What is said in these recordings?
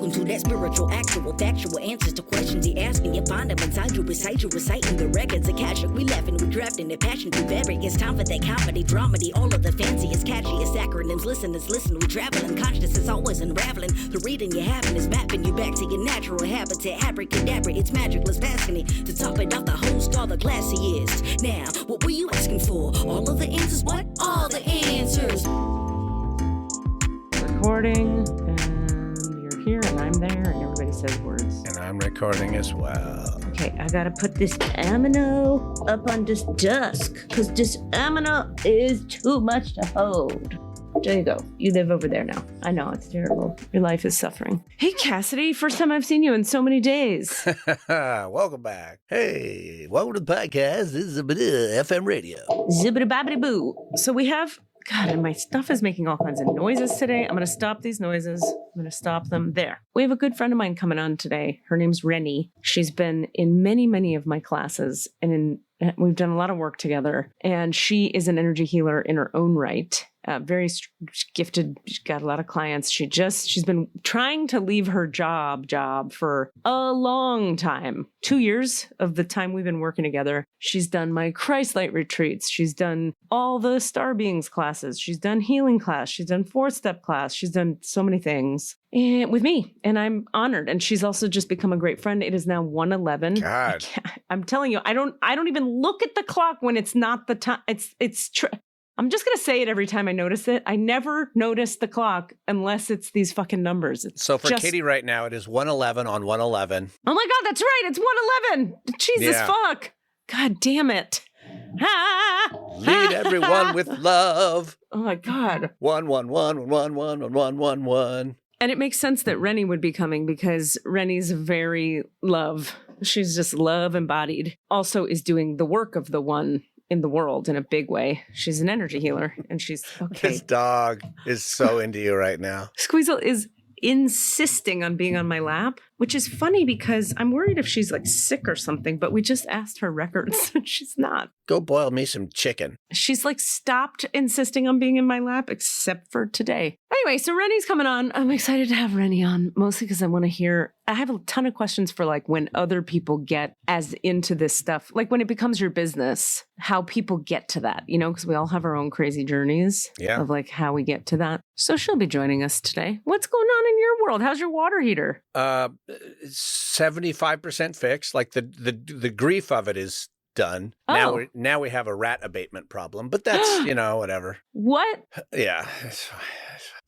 Welcome to that spiritual, actual, factual answers to questions you're asking. You find them inside you, recite you, reciting the records of cash. We laughing, we drafting the passion to vary. It's time for that comedy, dramedy, all of the fanciest, catchiest acronyms. Listeners, listen, we traveling. Conscious is always unraveling. The reading you're having is mapping you back to your natural habitat. Abracadabra, it's magic, let's passing it. To top it off, the host, all the classiest. Now, what were you asking for? All of the answers? What? All the answers. Recording, and you're here, and I'm there, and everybody says words. And I'm recording as well. Okay, I gotta put this amino up on this desk, because this amino is too much to hold. There you go. You live over there now. I know, it's terrible. Your life is suffering. Hey, Cassidy, first time I've seen you in so many days. Welcome back. Hey, welcome to the podcast. This is a bit of FM radio. Zibbity-bobbity-boo. So we have... God, and my stuff is making all kinds of noises today. I'm going to stop these noises. I'm going to stop them. There. We have a good friend of mine coming on today. Her name's Renee. She's been in many of my classes, and we've done a lot of work together. And she is an energy healer in her own right. Very gifted. She's got a lot of clients. She's been trying to leave her job for a long time. 2 years of the time we've been working together. She's done my Christ Light retreats. She's done all the Star Beings classes. She's done healing class. She's done 4-step class. She's done so many things with me, and I'm honored. And she's also just become a great friend. It is now 1:11. God, I'm telling you, I don't even look at the clock when it's not the time. I'm just going to say it every time I notice it. I never notice the clock unless it's these fucking numbers. So for Katie right now, it is 1:11 on 1:11. Oh my God, that's right. It's 1:11. Jesus fuck. God damn it. Lead everyone with love. Oh my God. 111111111. And it makes sense that Renee would be coming because Renee's very love. She's just love embodied. Also is doing the work of the one in the world in a big way. She's an energy healer, and she's okay. This dog is so into you right now. Squeezel is insisting on being on my lap, which is funny because I'm worried if she's like sick or something, but we just asked her records and she's not. Go boil me some chicken. She's like stopped insisting on being in my lap except for today. Anyway, so Renee's coming on. I'm excited to have Renee on, mostly because I want to hear, I have a ton of questions for like when other people get as into this stuff, like when it becomes your business, how people get to that, you know, because we all have our own crazy journeys of like how we get to that. So she'll be joining us today. What's going on in your world? How's your water heater? 75% fixed. Like the grief of it is done. Oh. Now we have a rat abatement problem, but that's, whatever. What? Yeah.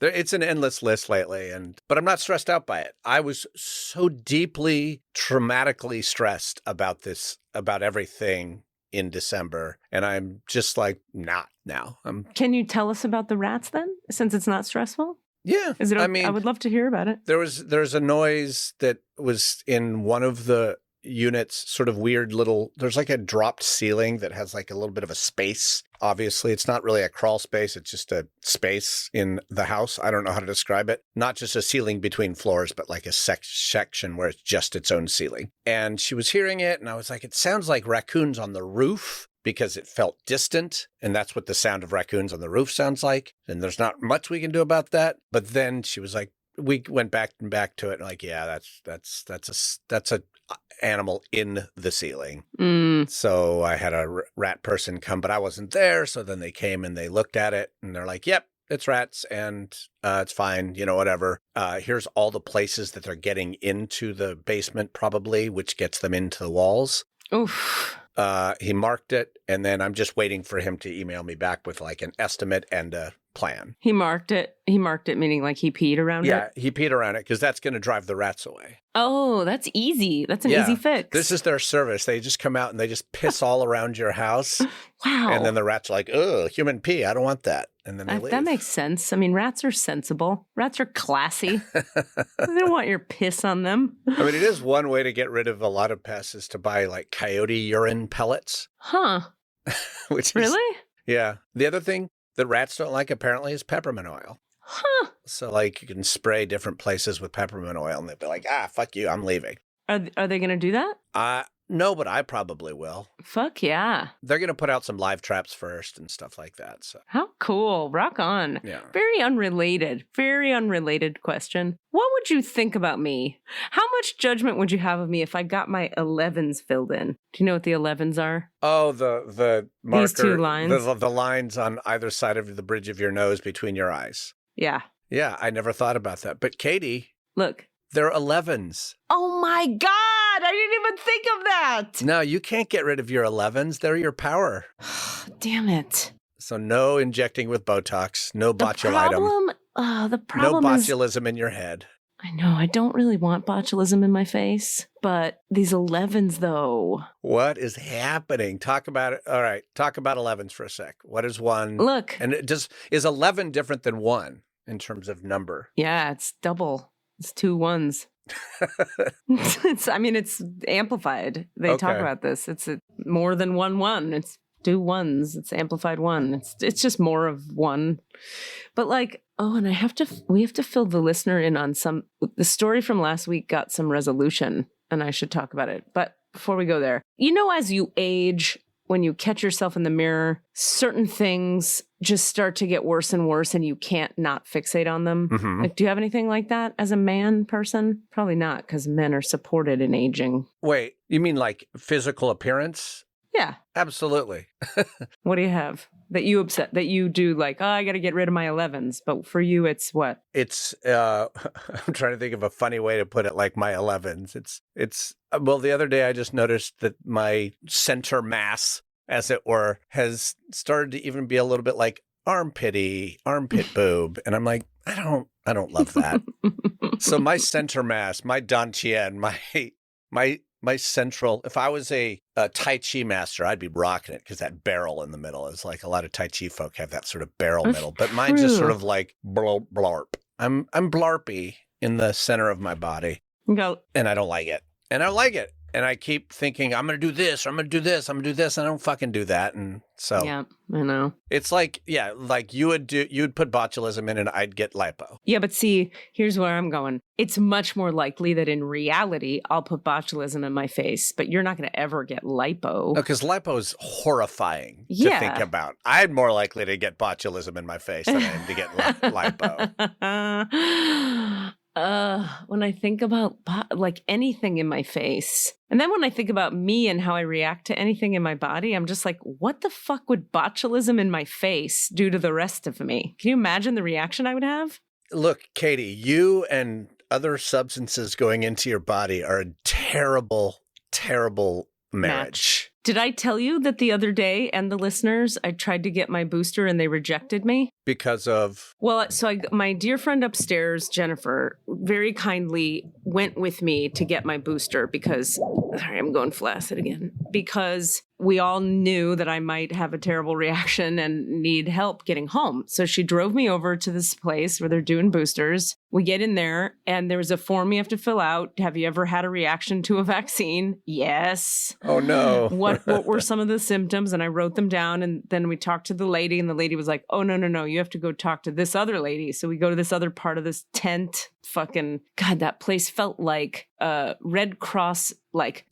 It's an endless list lately, but I'm not stressed out by it. I was so deeply traumatically stressed about everything in December, and I'm just like not now. Can you tell us about the rats then, since it's not stressful? Yeah. Is it? I would love to hear about it. There's a noise that was in one of the units, sort of weird little, there's like a dropped ceiling that has like a little bit of a space. Obviously, it's not really a crawl space. It's just a space in the house. I don't know how to describe it. Not just a ceiling between floors, but like a section where it's just its own ceiling. And she was hearing it, and I was like, it sounds like raccoons on the roof, because it felt distant, and that's what the sound of raccoons on the roof sounds like. And there's not much we can do about that. But then she was like, we went back to it, and like, yeah, that's a animal in the ceiling. So I had a rat person come, but I wasn't there. So then they came and they looked at it, and they're like, yep, it's rats, and it's fine, whatever. Here's all the places that they're getting into the basement, probably, which gets them into the walls. Oof. He marked it, and then I'm just waiting for him to email me back with like an estimate and a plan. He marked it meaning like he peed around it? Yeah, he peed around it because that's going to drive the rats away. Oh, that's easy. That's an easy fix. This is their service. They just come out and they just piss all around your house. Wow. And then the rats are like, oh, human pee. I don't want that. And then they leave. That makes sense. I mean, rats are sensible. Rats are classy. They don't want your piss on them. I mean, it is one way to get rid of a lot of pests is to buy like coyote urine pellets. Huh. Which really? Yeah. The other thing that rats don't like apparently is peppermint oil. Huh. So like you can spray different places with peppermint oil and they'll be like, fuck you, I'm leaving. Are they going to do that? No, but I probably will. Fuck yeah. They're going to put out some live traps first and stuff like that. So How cool. Rock on. yeah. Very unrelated question. What would you think about me? How much judgment would you have of me if I got my 11s filled in? Do you know what the 11s are? Oh, the marker. These two lines. The lines on either side of the bridge of your nose between your eyes. Yeah. Yeah, I never thought about that. But Katie, Look. they're 11s. Oh my God. I didn't even think of that. No, you can't get rid of your 11s. They're your power. Damn it. So no injecting with Botox, no botulitum. The problem no is, botulism in your head. I know, I don't really want botulism in my face, but these 11s though. What is happening? Talk about it. All right, talk about 11s for a sec. What is one? Look. And is 11 different than 1 in terms of number? Yeah, it's double. It's 2 1s. It's amplified. They talk Okay. about this. It's more than 1 1. It's 2 1s. It's amplified 1. It's just more of 1. But and we have to fill the listener in on the story from last week got some resolution, and I should talk about it. But before we go there, as you age, when you catch yourself in the mirror, certain things just start to get worse and worse, and you can't not fixate on them. Mm-hmm. Do you have anything like that as a man person? Probably not, because men are supported in aging. Wait, you mean like physical appearance? Yeah. Absolutely. What do you have that you do I got to get rid of my 11s, but for you it's what? It's I'm trying to think of a funny way to put it, like my 11s. It's well, the other day I just noticed that my center mass, as it were, has started to even be a little bit like armpit boob, and I'm like, I don't love that. So my center mass, my dantian, my central, if I was a Tai Chi master, I'd be rocking it, because that barrel in the middle is like, a lot of Tai Chi folk have that sort of barrel middle, but mine's just sort of like blarp. I'm blarpy in the center of my body, and I don't like it. And I keep thinking, I'm going to do this, or I'm going to do this, I'm going to do this, and I don't fucking do that. And so Yeah, I know. It's like, you'd put botulism in and I'd get lipo. Yeah, but see, here's where I'm going. It's much more likely that in reality, I'll put botulism in my face, but you're not going to ever get lipo. No, because lipo is horrifying to Yeah. think about. I'm more likely to get botulism in my face than I am to get lipo. When I think about anything in my face, and then when I think about me and how I react to anything in my body, I'm just like, what the fuck would botulism in my face do to the rest of me? Can you imagine the reaction I would have? Look, Katie, you and other substances going into your body are a terrible, terrible marriage. Did I tell you that the other day, and the listeners, I tried to get my booster and they rejected me? Because of? Well, so my dear friend upstairs, Jennifer, very kindly went with me to get my booster because, sorry, I'm going flaccid again, because we all knew that I might have a terrible reaction and need help getting home. So she drove me over to this place where they're doing boosters. We get in there and there's a form you have to fill out. Have you ever had a reaction to a vaccine? Yes. Oh, no. What were some of the symptoms? And I wrote them down, and then we talked to the lady, and the lady was like, oh, no, you have to go talk to this other lady. So we go to this other part of this tent. Fucking God, that place felt like a Red Cross,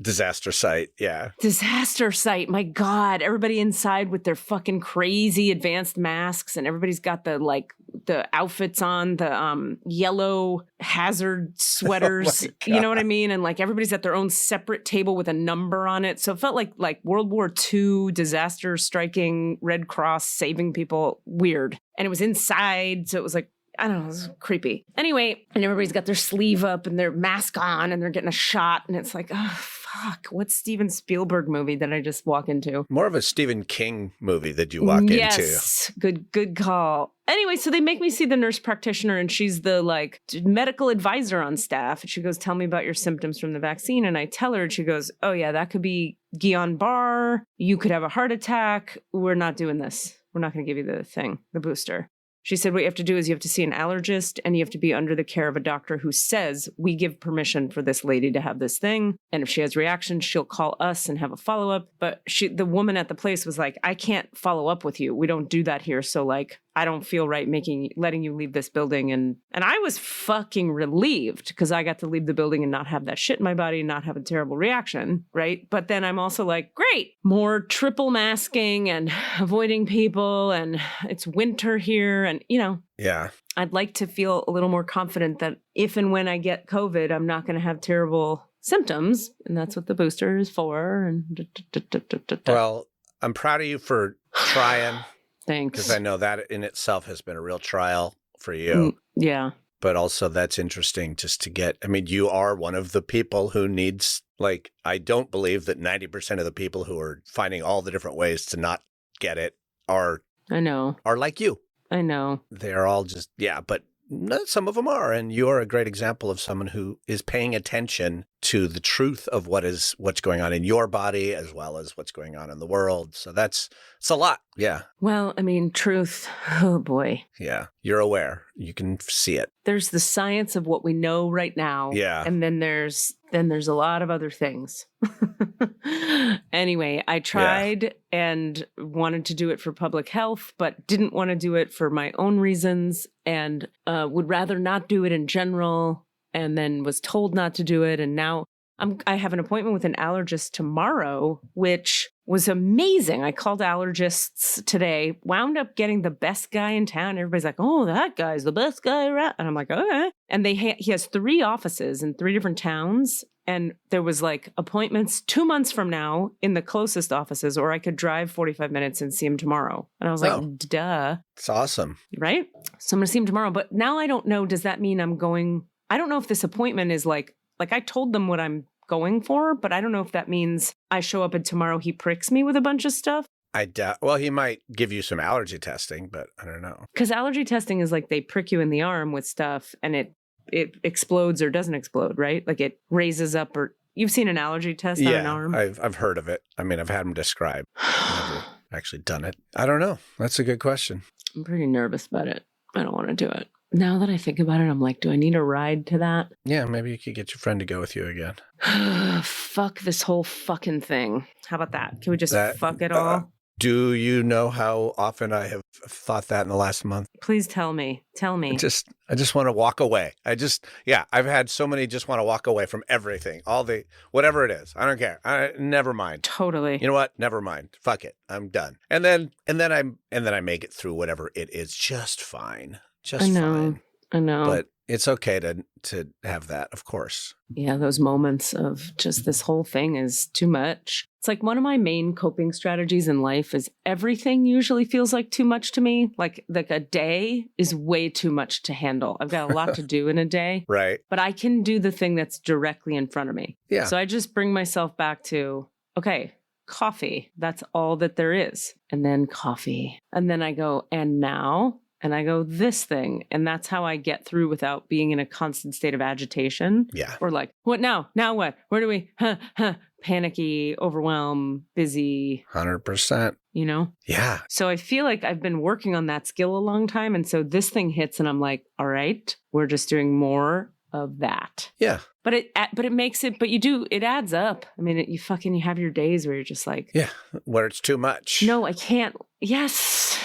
disaster site. Yeah. Disaster site. My God, everybody inside with their fucking crazy advanced masks, and everybody's got the outfits on, the yellow hazard sweaters. Oh, you know what I mean? And everybody's at their own separate table with a number on it. So it felt like World War II disaster striking Red Cross saving people. Weird. And it was inside, so it was I don't know, it was creepy. Anyway, and everybody's got their sleeve up and their mask on and they're getting a shot. And it's like, oh, fuck, what Steven Spielberg movie did I just walk into? More of a Stephen King movie that you walk into. Yes, good call. Anyway, so they make me see the nurse practitioner, and she's the medical advisor on staff. And she goes, tell me about your symptoms from the vaccine. And I tell her, and she goes, oh yeah, that could be Guillain-Barré. You could have a heart attack. We're not doing this. We're not going to give you the booster. She said, what you have to do is you have to see an allergist, and you have to be under the care of a doctor who says, we give permission for this lady to have this thing. And if she has reactions, she'll call us and have a follow-up. But the woman at the place was like, I can't follow up with you. We don't do that here. So I don't feel right letting you leave this building. And I was fucking relieved because I got to leave the building and not have that shit in my body and not have a terrible reaction, right? But then I'm also like, great, more triple masking and avoiding people, and it's winter here, and Yeah. I'd like to feel a little more confident that if and when I get COVID, I'm not going to have terrible symptoms, and that's what the booster is for. And Well, I'm proud of you for trying. Thanks. Because I know that in itself has been a real trial for you. Yeah. But also that's interesting just to get, I mean, you are one of the people who needs, like, I don't believe that 90% of the people who are finding all the different ways to not get it are like you. I know. They're all just, but some of them are. And you are a great example of someone who is paying attention to the truth of what's going on in your body as well as what's going on in the world. So it's a lot. Yeah. Well, I mean, truth. Oh, boy. Yeah. You're aware. You can see it. There's the science of what we know right now. Yeah. And then there's a lot of other things. Anyway, I tried and wanted to do it for public health, but didn't want to do it for my own reasons, and would rather not do it in general, and then was told not to do it. And now I have an appointment with an allergist tomorrow, which was amazing. I called allergists today, wound up getting the best guy in town. Everybody's like, oh, that guy's the best guy around. And I'm like, okay. And he has 3 offices in 3 different towns. And there was like appointments 2 months from now in the closest offices, or I could drive 45 minutes and see him tomorrow. And I was like, duh. It's awesome. Right? So I'm going to see him tomorrow. But now I don't know. Does that mean I'm going? I don't know if this appointment is like I told them what I'm going for, but I don't know if that means I show up and tomorrow he pricks me with a bunch of stuff. I doubt. Well, he might give you some allergy testing, but I don't know. Because allergy testing is like they prick you in the arm with stuff and it explodes or doesn't explode, right? Like it raises up, or you've seen an allergy test on an arm? I've heard of it. I mean, I've had them described. I've never actually done it. I don't know. That's a good question. I'm pretty nervous about it. I don't want to do it. Now that I think about it, I'm like, do I need a ride to that? Yeah, maybe you could get your friend to go with you again. Fuck this whole fucking thing. How about that? Can we just fuck it all? Do you know how often I have thought that in the last month? Please tell me. Tell me. I just want to walk away. I've had so many just want to walk away from everything. Whatever it is. I don't care. Never mind. Totally. You know what? Never mind. Fuck it. I'm done. And then I make it through whatever it is just fine. Just fine. I know. But it's okay to have that, of course. Yeah, those moments of just this whole thing is too much. It's like one of my main coping strategies in life is everything usually feels like too much to me. Like a day is way too much to handle. I've got a lot to do in a day. Right. But I can do the thing that's directly in front of me. Yeah. So I just bring myself back to, okay, coffee. That's all that there is. And then coffee. And then I go, and now? And I go, this thing. And that's how I get through without being in a constant state of agitation. Yeah. Or like, what now? Now what? Where do we? Panicky, overwhelmed, busy. 100%. You know? Yeah. So I feel like I've been working on that skill a long time. And so this thing hits and I'm like, all right, we're just doing more of that. Yeah. But it makes it, it adds up. I mean, you have your days where you're just like. Yeah. Where it's too much. No, I can't. Yes.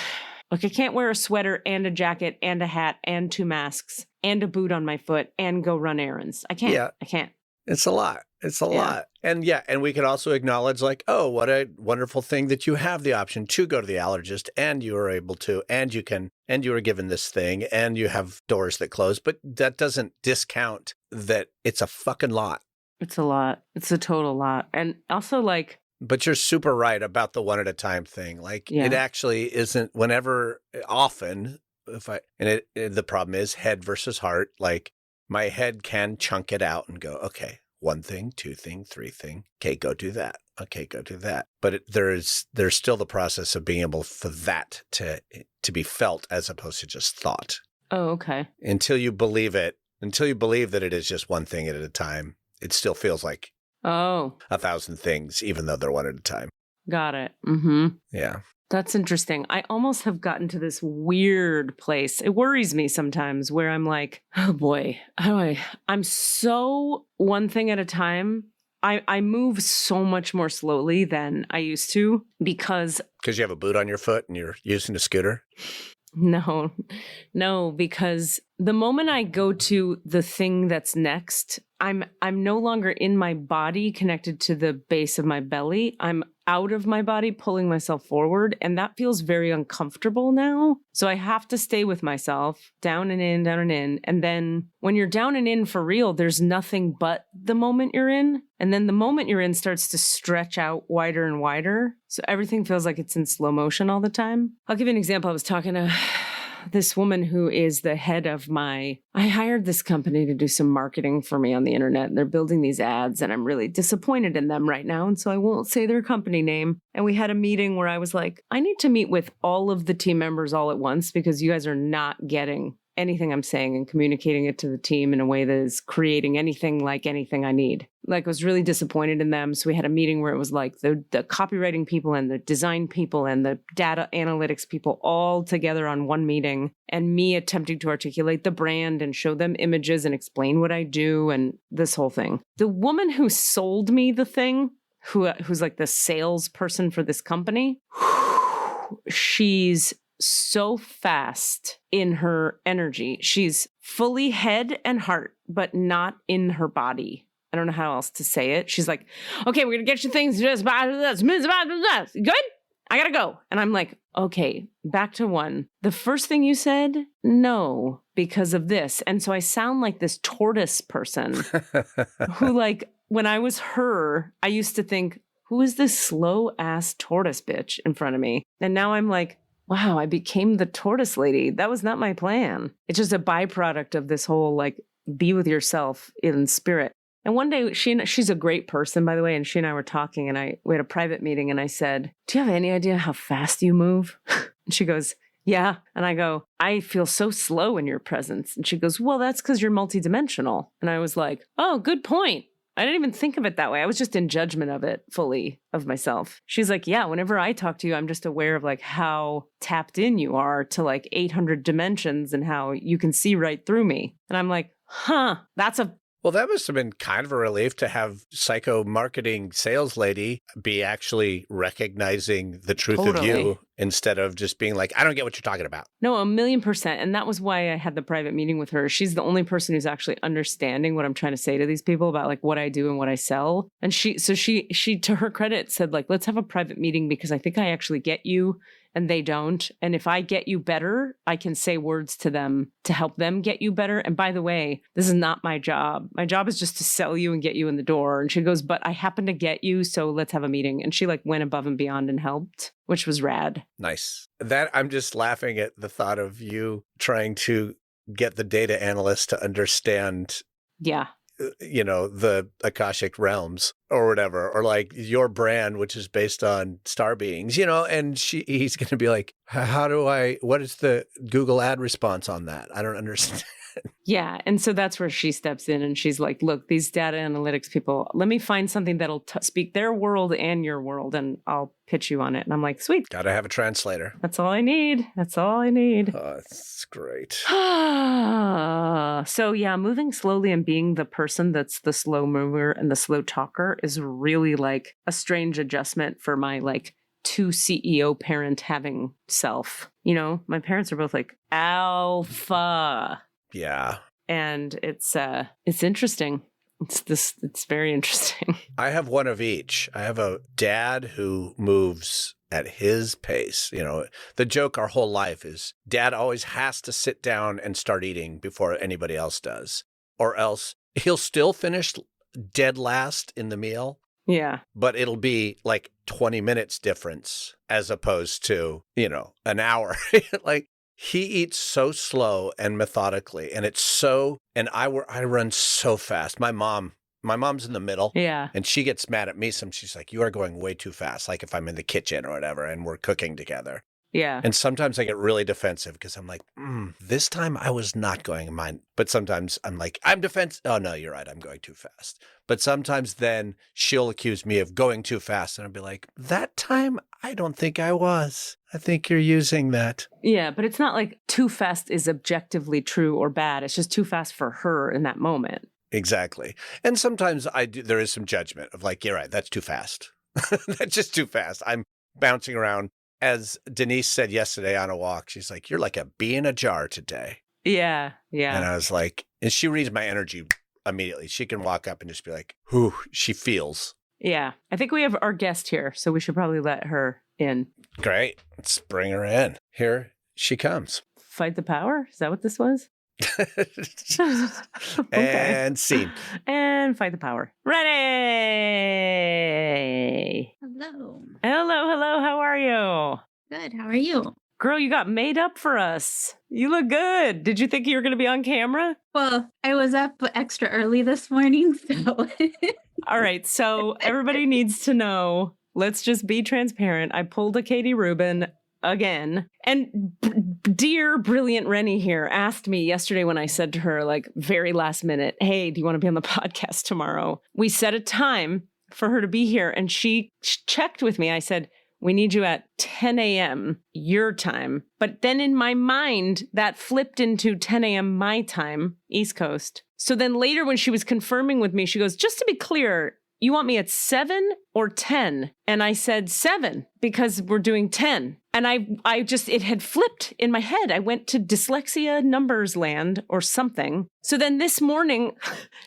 Like I can't wear a sweater and a jacket and a hat and 2 masks and a boot on my foot and go run errands. I can't. Yeah. I can't. It's a lot. It's a lot. And and we could also acknowledge like, oh, what a wonderful thing that you have the option to go to the allergist and you are able to, and you can, and you are given this thing and you have doors that close. But that doesn't discount that it's a fucking lot. It's a lot. It's a total lot. And also like, but you're super right about the one at a time thing. Like it actually isn't often the problem is head versus heart. Like my head can chunk it out and go, okay, 1 thing, 2 thing, 3 thing. Okay, go do that. Okay, go do that. But there's still the process of being able for that to be felt as opposed to just thought. Oh, okay. Until you believe that it is just 1 thing at a time, it still feels like 1,000 things, even though they're 1 at a time. Got it. Mm-hmm. Yeah. That's interesting. I almost have gotten to this weird place. It worries me sometimes where I'm like, oh boy, I'm so 1 thing at a time. I move so much more slowly than I used to because you have a boot on your foot and you're using a scooter? No, because the moment I go to the thing that's next, I'm no longer in my body connected to the base of my belly. I'm out of my body pulling myself forward, and that feels very uncomfortable now. So I have to stay with myself, down and in, down and in. And then when you're down and in for real, there's nothing but the moment you're in. And then the moment you're in starts to stretch out wider and wider. So everything feels like it's in slow motion all the time. I'll give you an example. I was talking to this woman who is the head of I hired this company to do some marketing for me on the internet, and they're building these ads, and I'm really disappointed in them right now. And so I won't say their company name. And we had a meeting where I was like, I need to meet with all of the team members all at once because you guys are not getting anything I'm saying and communicating it to the team in a way that is creating anything like anything I need. Like, I was really disappointed in them. So we had a meeting where it was like the copywriting people and the design people and the data analytics people all together on one meeting, and me attempting to articulate the brand and show them images and explain what I do and this whole thing. The woman who sold me the thing, who's like the salesperson for this company, she's so fast in her energy. She's fully head and heart, but not in her body. I don't know how else to say it. She's like, okay, we're going to get you things. Good? I got to go. And I'm like, okay, back to one. The first thing you said, no, because of this. And so I sound like this tortoise person who, like, when I was her, I used to think, who is this slow ass tortoise bitch in front of me? And now I'm like, wow, I became the tortoise lady. That was not my plan. It's just a byproduct of this whole, like, be with yourself in spirit. And one day, she's a great person, by the way, and she and I were talking, and we had a private meeting, and I said, do you have any idea how fast you move? And she goes, yeah. And I go, I feel so slow in your presence. And she goes, well, that's because you're multidimensional. And I was like, oh, good point. I didn't even think of it that way. I was just in judgment of it fully, of myself. She's like, yeah, whenever I talk to you, I'm just aware of like how tapped in you are to like 800 dimensions and how you can see right through me. And I'm like, well, that must have been kind of a relief to have psycho marketing sales lady be actually recognizing the truth of you instead of just being like, I don't get what you're talking about. No, 1,000,000%. And that was why I had the private meeting with her. She's the only person who's actually understanding what I'm trying to say to these people about like what I do and what I sell. And she, to her credit, said like, let's have a private meeting because I think I actually get you and they don't. And if I get you better, I can say words to them to help them get you better. And by the way, this is not my job. My job is just to sell you and get you in the door. And she goes, but I happen to get you, so let's have a meeting. And she like went above and beyond and helped, which was rad. Nice. That I'm just laughing at the thought of you trying to get the data analyst to understand the Akashic realms or whatever, or like your brand, which is based on star beings, and he's going to be like, what is the Google ad response on that? I don't understand. Yeah. And so that's where she steps in and she's like, look, these data analytics people, let me find something that'll speak their world and your world and I'll pitch you on it. And I'm like, sweet. Got to have a translator. That's all I need. Oh, that's great. So yeah, moving slowly and being the person that's the slow mover and the slow talker is really like a strange adjustment for my like 2 CEO parent having self. My parents are both like alpha. Yeah. And it's interesting. It's very interesting. I have one of each. I have a dad who moves at his pace. The joke our whole life is dad always has to sit down and start eating before anybody else does, or else he'll still finish dead last in the meal. Yeah. But it'll be like 20 minutes difference as opposed to, an hour. Like, he eats so slow and methodically, and I run so fast. My mom's in the middle. Yeah. And she gets mad at me. She's like, you are going way too fast. Like if I'm in the kitchen or whatever, and we're cooking together. Yeah. And sometimes I get really defensive because I'm like, this time I was not going mine. But sometimes I'm like, I'm defensive. Oh, no, you're right. I'm going too fast. But sometimes then she'll accuse me of going too fast. And I'll be like, that time, I don't think I was. I think you're using that. Yeah, but it's not like too fast is objectively true or bad. It's just too fast for her in that moment. Exactly. And sometimes there is some judgment of like, you're right, that's too fast. That's just too fast. I'm bouncing around as Denise said yesterday on a walk, she's like, "You're like a bee in a jar today." Yeah. And Yeah. I was like, and she reads my energy immediately. She can walk up and just be like, "Whew," she feels. Yeah. I think we have our guest here, so we should probably let her in. Great. Let's bring her in. Here she comes. Fight the power? Is that what this was? And scene. And fight the power. Renee! Hello. Hello. How are you? Good. How are you? Girl, you got made up for us. You look good. Did you think you were going to be on camera? Well, I was up extra early this morning, so. All right. So everybody needs to know. Let's just be transparent. I pulled a Katie Rubin again. And dear, brilliant Rennie here asked me yesterday when I said to her, like, very last minute, "Hey, do you want to be on the podcast tomorrow?" We set a time for her to be here. And she checked with me. I said, "We need you at 10 a.m. your time." But then in my mind, that flipped into 10 a.m. my time, East Coast. So then later when she was confirming with me, she goes, "Just to be clear, you want me at 7 or 10? And I said 7 because we're doing 10. And I just, it had flipped in my head. I went to dyslexia numbers land or something. So then this morning,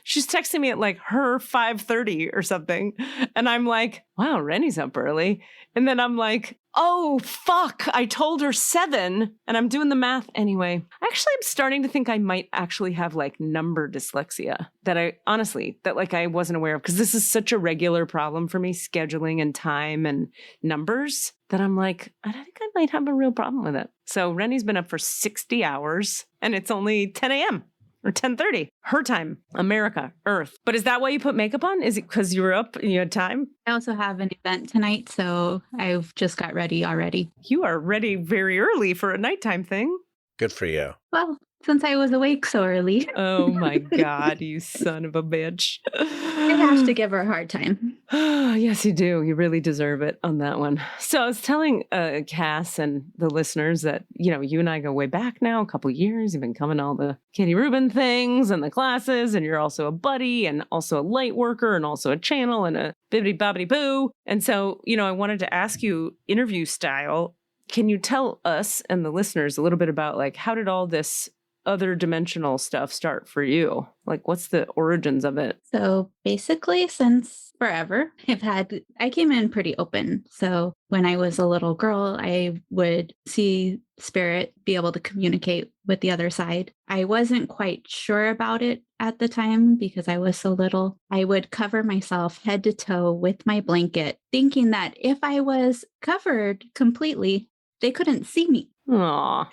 she's texting me at like her 5:30 or something. And I'm like, wow, Rennie's up early. And then I'm like, oh, fuck, I told her 7. And I'm doing the math anyway. Actually, I'm starting to think I might actually have like number dyslexia that I wasn't aware of, because this is such a regular problem for me, scheduling and time and numbers, that I'm like, I think I might have a real problem with it. So Rennie's been up for 60 hours and it's only 10 a.m. or 10:30, her time, America, Earth. But is that why you put makeup on? Is it because you were up and you had time? I also have an event tonight, so I've just got ready already. You are ready very early for a nighttime thing. Good for you. Well, since I was awake so early, Oh my God, you son of a bitch. I have to give her a hard time. Yes, you do. You really deserve it on that one. So I was telling Cass and the listeners that, you know, you and I go way back now, a couple years. You've been coming to all the Katie Rubin things and the classes, and you're also a buddy and also a light worker and also a channel and a bibbity bobbity boo. And so, you know, I wanted to ask you, interview style, can you tell us and the listeners a little bit about, like, how did all this other dimensional stuff start for you? Like, what's the origins of it? So basically, since forever, I came in pretty open. So when I was a little girl, I would see spirit, be able to communicate with the other side. I wasn't quite sure about it at the time because I was so little. I would cover myself head to toe with my blanket, thinking that if I was covered completely, they couldn't see me. Aw.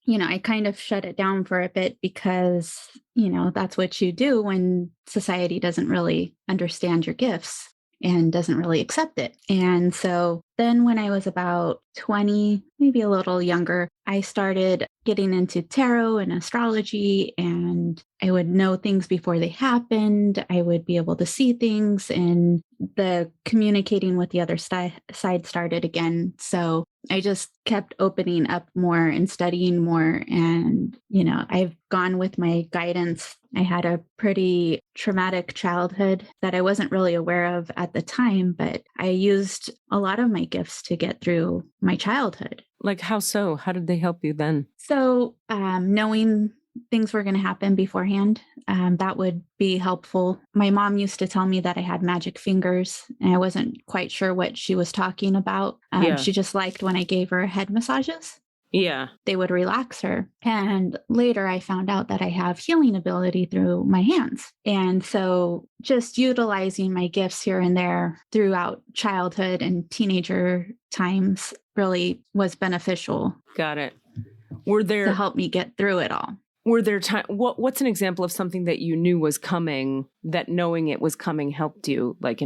You know, I kind of shut it down for a bit because, you know, that's what you do when society doesn't really understand your gifts and doesn't really accept it. And so then when I was about 20, maybe a little younger, I started getting into tarot and astrology, and I would know things before they happened. I would be able to see things, and the communicating with the other side started again. So I just kept opening up more and studying more. And, you know, I've gone with my guidance. I had a pretty traumatic childhood that I wasn't really aware of at the time, but I used a lot of my gifts to get through my childhood. Like, how so? How did they help you then? So knowing things were going to happen beforehand, that would be helpful. My mom used to tell me that I had magic fingers, and I wasn't quite sure what she was talking about. Yeah. She just liked when I gave her head massages. Yeah. They would relax her. And later I found out that I have healing ability through my hands. And so just utilizing my gifts here and there throughout childhood and teenager times really was beneficial. Got it. Were there to help me get through it all. Were there time? What's an example of something that you knew was coming, that knowing it was coming helped you? Like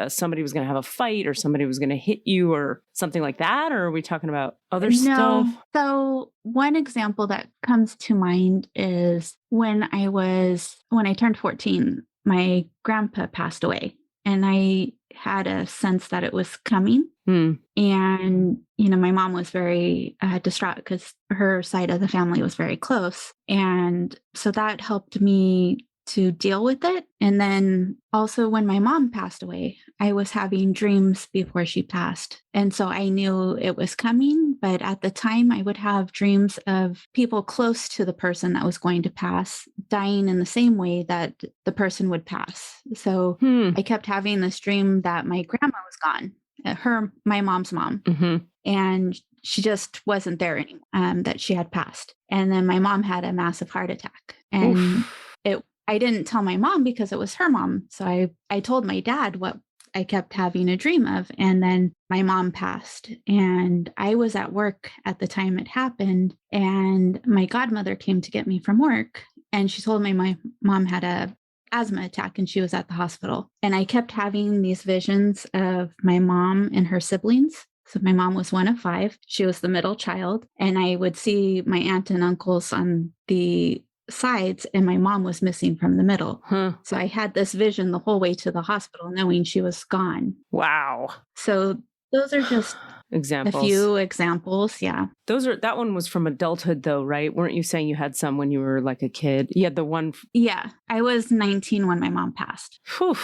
somebody was going to have a fight, or somebody was going to hit you, or something like that? Or are we talking about other stuff? So one example that comes to mind is when I turned 14, my grandpa passed away, and I had a sense that it was coming. And, you know, my mom was very distraught because her side of the family was very close. And so that helped me to deal with it. And then also when my mom passed away, I was having dreams before she passed. And so I knew it was coming. But at the time, I would have dreams of people close to the person that was going to pass dying in the same way that the person would pass. So I kept having this dream that my grandma was gone, my mom's mom. And she just wasn't there anymore, that she had passed. And then my mom had a massive heart attack. And I didn't tell my mom because it was her mom. So I told my dad what I kept having a dream of. And then my mom passed. And I was at work at the time it happened. And my godmother came to get me from work. And she told me my mom had a asthma attack and she was at the hospital. And I kept having these visions of my mom and her siblings. So my mom was one of 5. She was the middle child. And I would see my aunt and uncles on the sides, and my mom was missing from the middle. So I had this vision the whole way to the hospital, knowing she was gone. Wow. So those are just examples. A few examples. Yeah. That one was from adulthood though, right? Weren't you saying you had some when you were like a kid? You had the one. Yeah. I was 19 when my mom passed. Whew.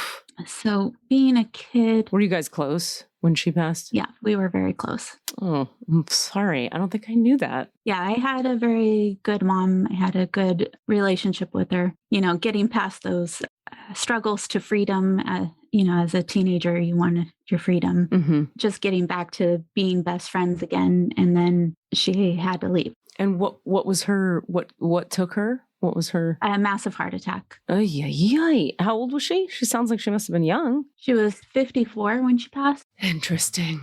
So being a kid. Were you guys close when she passed? Yeah, we were very close. Oh, I'm sorry. I don't think I knew that. Yeah, I had a very good mom. I had a good relationship with her. Getting past those struggles to freedom. As a teenager, you wanted your freedom. Just getting back to being best friends again. And then she had to leave. And what was her, what took her? What was her? A massive heart attack. Oh, yeah. How old was she? She sounds like she must have been young. She was 54 when she passed. Interesting.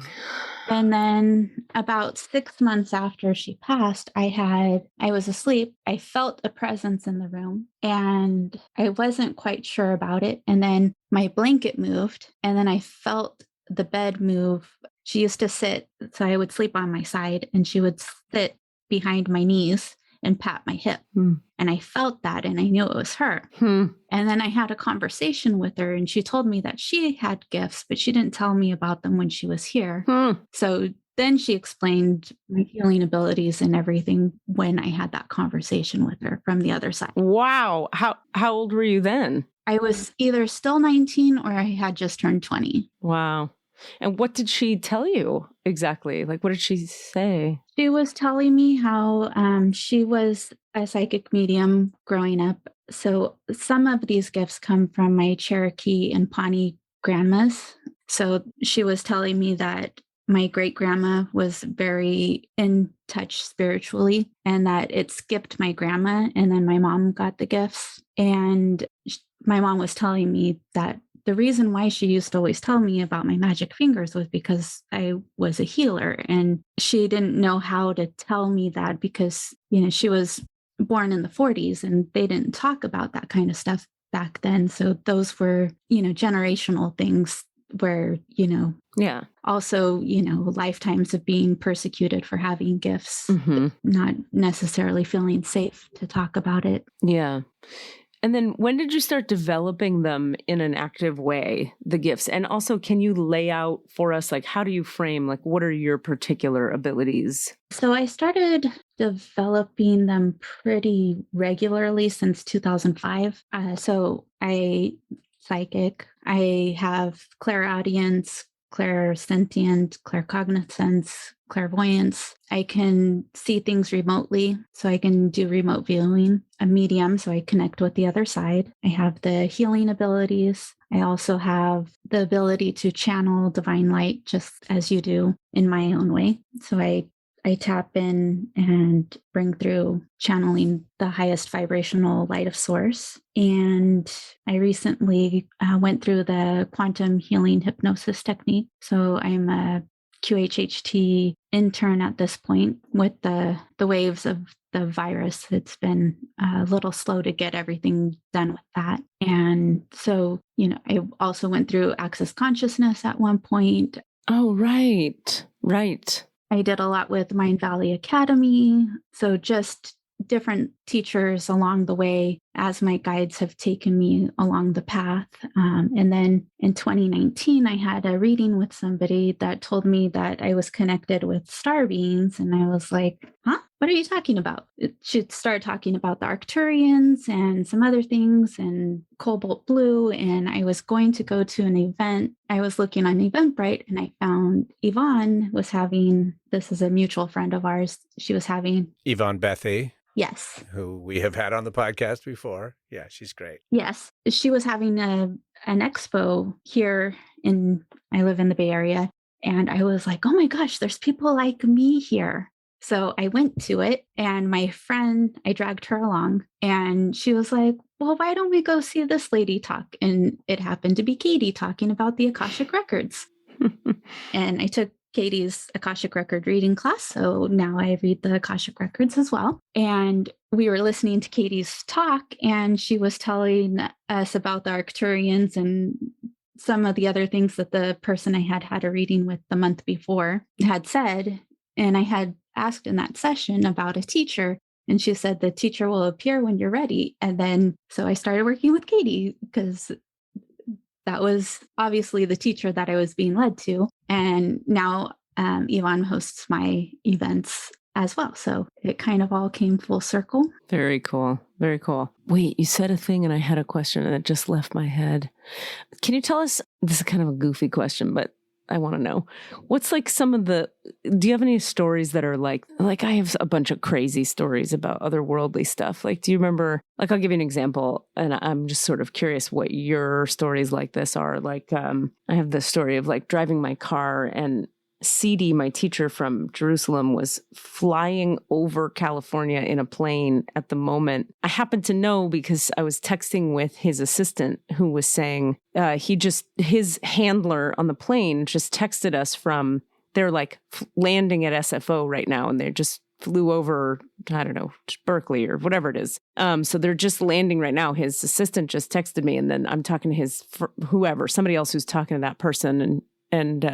And then about 6 months after she passed, I was asleep. I felt a presence in the room and I wasn't quite sure about it. And then my blanket moved and then I felt the bed move. She used to sit, so I would sleep on my side and she would sit behind my knees and pat my hip. And I felt that and I knew it was her. And then I had a conversation with her and she told me that she had gifts, but she didn't tell me about them when she was here. So then she explained my healing abilities and everything when I had that conversation with her from the other side. Wow. How old were you then? I was either still 19 or I had just turned 20. Wow. And what did she tell you exactly? Like, what did she say? She was telling me how she was a psychic medium growing up. So some of these gifts come from my Cherokee and Pawnee grandmas. So she was telling me that my great grandma was very in touch spiritually and that it skipped my grandma and then my mom got the gifts. And my mom was telling me that the reason why she used to always tell me about my magic fingers was because I was a healer. And she didn't know how to tell me that because, she was born in the 40s and they didn't talk about that kind of stuff back then. So those were, generational things where, yeah. Also, lifetimes of being persecuted for having gifts, not necessarily feeling safe to talk about it. Yeah. And then when did you start developing them in an active way, the gifts? And also, can you lay out for us, like, how do you frame, like, what are your particular abilities? So I started developing them pretty regularly since 2005. So psychic, I have clairaudience, clairsentient, claircognizance, clairvoyance. I can see things remotely, so I can do remote viewing. A medium, so I connect with the other side. I have the healing abilities. I also have the ability to channel divine light, just as you do, in my own way. So I tap in and bring through channeling the highest vibrational light of source. And I recently went through the quantum healing hypnosis technique. So I'm a QHHT intern at this point with the waves of the virus. It's been a little slow to get everything done with that. And so, I also went through Access Consciousness at one point. Oh, right. Right. I did a lot with Mind Valley Academy. So just different teachers along the way as my guides have taken me along the path. And then in 2019, I had a reading with somebody that told me that I was connected with star beings. And I was like, huh? What are you talking about? She started talking about the Arcturians and some other things and cobalt blue. And I was going to go to an event. I was looking on Eventbrite and I found Yvonne was having, this is a mutual friend of ours. She was having Yvonne Bethy, yes, who we have had on the podcast before. Yeah, she's great. yes, she was having an expo here I live in the Bay Area. And I was like, oh my gosh, there's people like me here. So I went to it and my friend, I dragged her along and she was like, well, why don't we go see this lady talk? And it happened to be Katie talking about the Akashic Records. And I took Katie's Akashic Record reading class. So now I read the Akashic Records as well. And we were listening to Katie's talk and she was telling us about the Arcturians and some of the other things that the person I had a reading with the month before had said. And I had asked in that session about a teacher. And she said, the teacher will appear when you're ready. And then, so I started working with Katie because that was obviously the teacher that I was being led to. And now Yvonne hosts my events as well. So it kind of all came full circle. Very cool. Very cool. Wait, you said a thing and I had a question and it just left my head. Can you tell us, this is kind of a goofy question, but I want to know, what's like some of the, do you have any stories that are like I have a bunch of crazy stories about otherworldly stuff. Like, do you remember, like, I'll give you an example and I'm just sort of curious what your stories like this are. Like, I have the story of like driving my car and CD, my teacher from Jerusalem, was flying over California in a plane at the moment. I happened to know because I was texting with his assistant who was saying his handler on the plane just texted us from, they're like landing at SFO right now and they just flew over, I don't know, Berkeley or whatever it is. So they're just landing right now. His assistant just texted me and then I'm talking to somebody else who's talking to that person and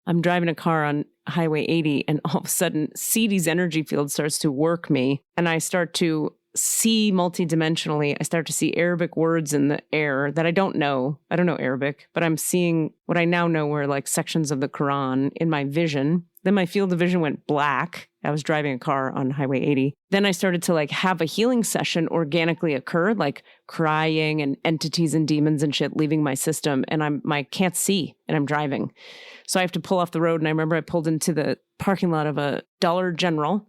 I'm driving a car on Highway 80 and all of a sudden CD's energy field starts to work me and I start to see multidimensionally. I start to see Arabic words in the air that I don't know. I don't know Arabic, but I'm seeing what I now know were like sections of the Quran in my vision. Then my field of vision went black. I was driving a car on Highway 80. Then I started to like have a healing session organically occur, like crying and entities and demons and shit leaving my system. And I can't see and I'm driving. So I have to pull off the road. And I remember I pulled into the parking lot of a Dollar General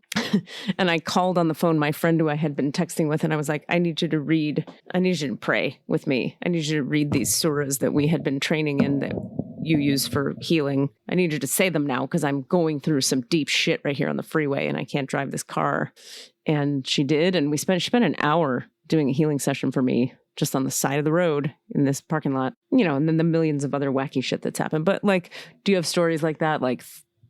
and I called on the phone my friend who I had been texting with. And I was like, I need you to pray with me. I need you to read these surahs that we had been training in that you use for healing. I need you to say them now because I'm going through some deep shit right here on the freeway and I can't drive this car. And she did. And she spent an hour doing a healing session for me just on the side of the road in this parking lot, and then the millions of other wacky shit that's happened. But like, do you have stories like that? Like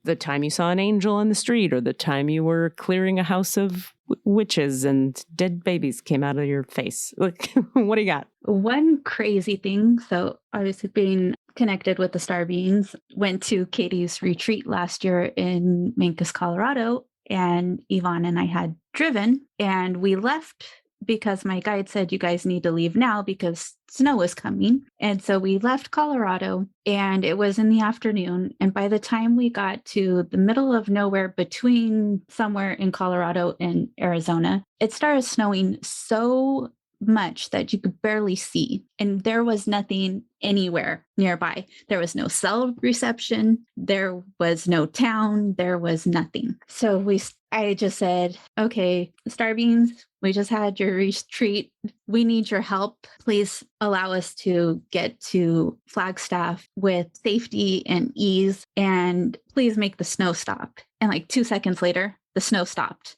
the time you saw an angel on the street or the time you were clearing a house of witches and dead babies came out of your face? Like, what do you got? One crazy thing. So obviously being connected with the star beings, went to Katie's retreat last year in Mancos, Colorado, and Yvonne and I had driven and we left because my guide said, you guys need to leave now because snow is coming. And so we left Colorado and it was in the afternoon. And by the time we got to the middle of nowhere between somewhere in Colorado and Arizona, it started snowing so much that you could barely see. And there was nothing anywhere nearby. There was no cell reception. There was no town. There was nothing. So I just said, okay, Star Beings, we just had your retreat. We need your help. Please allow us to get to Flagstaff with safety and ease. And please make the snow stop. And like 2 seconds later, the snow stopped.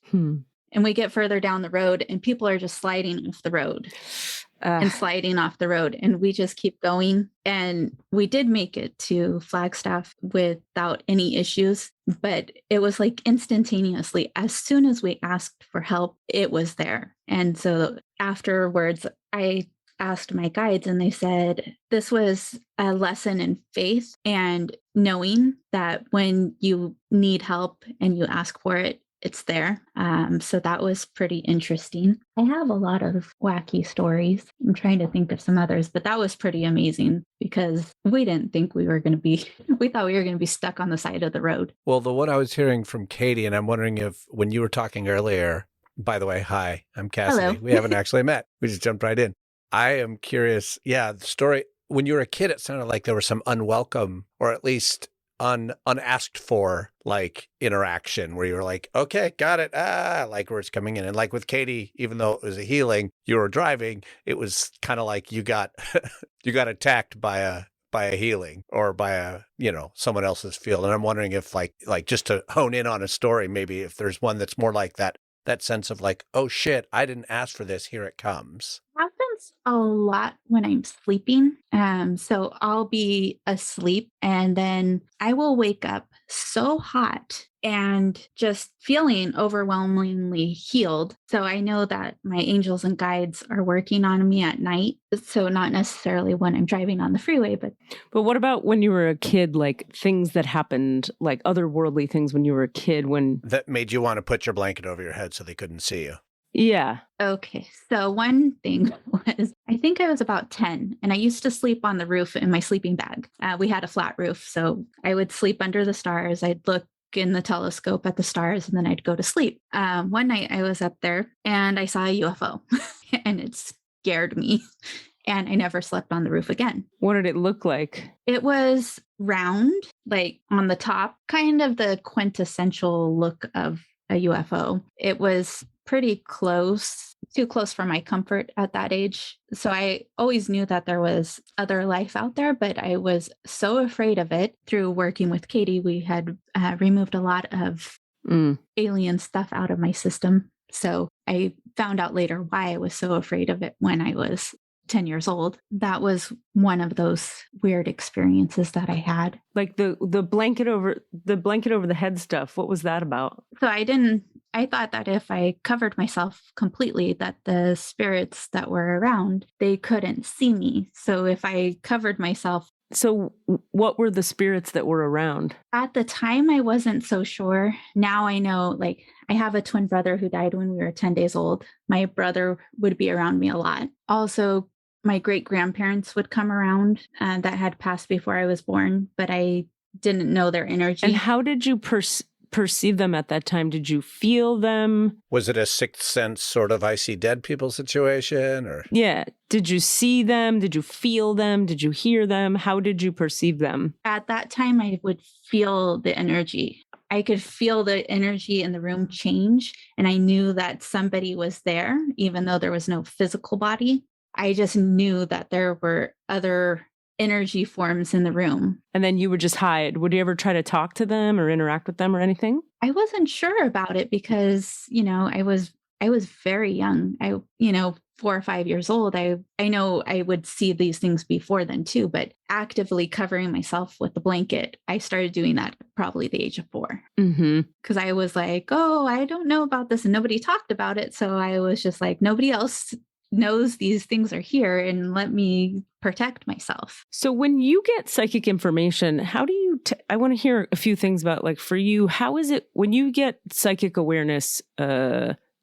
And we get further down the road and people are just sliding off the road and sliding off the road. And we just keep going. And we did make it to Flagstaff without any issues, but it was like instantaneously, as soon as we asked for help, it was there. And so afterwards, I asked my guides and they said, this was a lesson in faith and knowing that when you need help and you ask for it, it's there. So that was pretty interesting. I have a lot of wacky stories. I'm trying to think of some others, but that was pretty amazing because we didn't think we were going to be, we thought we were going to be stuck on the side of the road. Well, the one I was hearing from Katie, and I'm wondering if when you were talking earlier, by the way, hi, I'm Cassidy. Hello. We haven't actually met. We just jumped right in. I am curious. Yeah, the story, when you were a kid, it sounded like there was some unwelcome or at least unasked for like interaction where you were like, okay, got it. Like where it's coming in. And like with Katie, even though it was a healing, you were driving, it was kind of like you got you got attacked by a healing or by someone else's field. And I'm wondering if like just to hone in on a story, maybe if there's one that's more like that sense of like, oh shit, I didn't ask for this, here it comes. Happens a lot when I'm sleeping. So I'll be asleep and then I will wake up so hot and just feeling overwhelmingly healed. So I know that my angels and guides are working on me at night. So not necessarily when I'm driving on the freeway, but what about when you were a kid, like things that happened, like otherworldly things when you were a kid that made you want to put your blanket over your head so they couldn't see you? Yeah. Okay. So one thing was, I think I was about 10 and I used to sleep on the roof in my sleeping bag. We had a flat roof. So I would sleep under the stars. I'd look in the telescope at the stars and then I'd go to sleep. One night I was up there and I saw a UFO and it scared me and I never slept on the roof again. What did it look like? It was round, like on the top, kind of the quintessential look of a UFO. It was pretty close, too close for my comfort at that age. So I always knew that there was other life out there, but I was so afraid of it. Through working with Katie, we had removed a lot of alien stuff out of my system. So I found out later why I was so afraid of it when I was 10 years old. That was one of those weird experiences that I had. Like the blanket over the head stuff. What was that about? So I thought that if I covered myself completely, that the spirits that were around, they couldn't see me. So if I covered myself. So what were the spirits that were around? At the time, I wasn't so sure. Now I know, like, I have a twin brother who died when we were 10 days old. My brother would be around me a lot. Also, my great-grandparents would come around that had passed before I was born, but I didn't know their energy. And how did you perceive them at that time? Did you feel them? Was it a sixth sense sort of I see dead people situation? Or yeah. Did you see them? Did you feel them? Did you hear them? How did you perceive them? At that time, I would feel the energy. I could feel the energy in the room change. And I knew that somebody was there, even though there was no physical body. I just knew that there were other energy forms in the room. And then you would just hide. Would you ever try to talk to them or interact with them or anything? I wasn't sure about it because, I was very young. 4 or 5 years old. I know I would see these things before then too, but actively covering myself with the blanket, I started doing that probably the age of 4. Because I was like, oh, I don't know about this. And nobody talked about it. So I was just like, nobody else knows these things are here and let me protect myself. So when you get psychic information, how do you, I want to hear a few things about, like, for you, how is it when you get psychic awareness,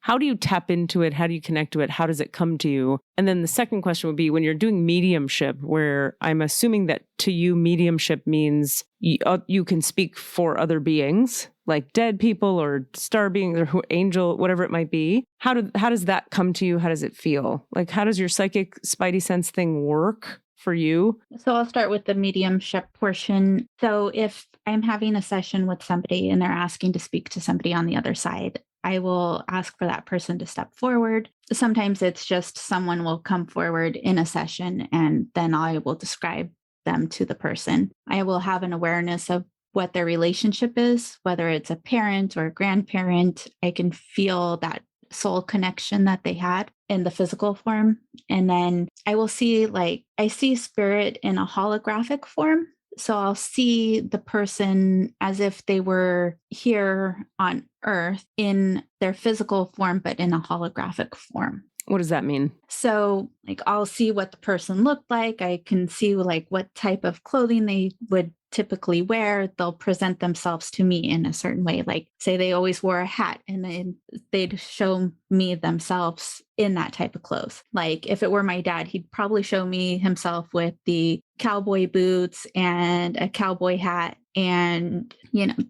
how do you tap into it? How do you connect to it? How does it come to you? And then the second question would be when you're doing mediumship, where I'm assuming that to you, mediumship means you can speak for other beings, like dead people or star beings or angel, whatever it might be. How does that come to you? How does it feel? Like, how does your psychic spidey sense thing work for you? So I'll start with the mediumship portion. So if I'm having a session with somebody and they're asking to speak to somebody on the other side, I will ask for that person to step forward. Sometimes it's just someone will come forward in a session and then I will describe them to the person. I will have an awareness of what their relationship is, whether it's a parent or a grandparent. I can feel that soul connection that they had in the physical form. And then I will see, I see spirit in a holographic form. So I'll see the person as if they were here on Earth in their physical form, but in a holographic form. What does that mean? So like I'll see what the person looked like. I can see like what type of clothing they would typically wear. They'll present themselves to me in a certain way. Like say they always wore a hat and then they'd show me themselves in that type of clothes. Like if it were my dad, he'd probably show me himself with the cowboy boots and a cowboy hat. And,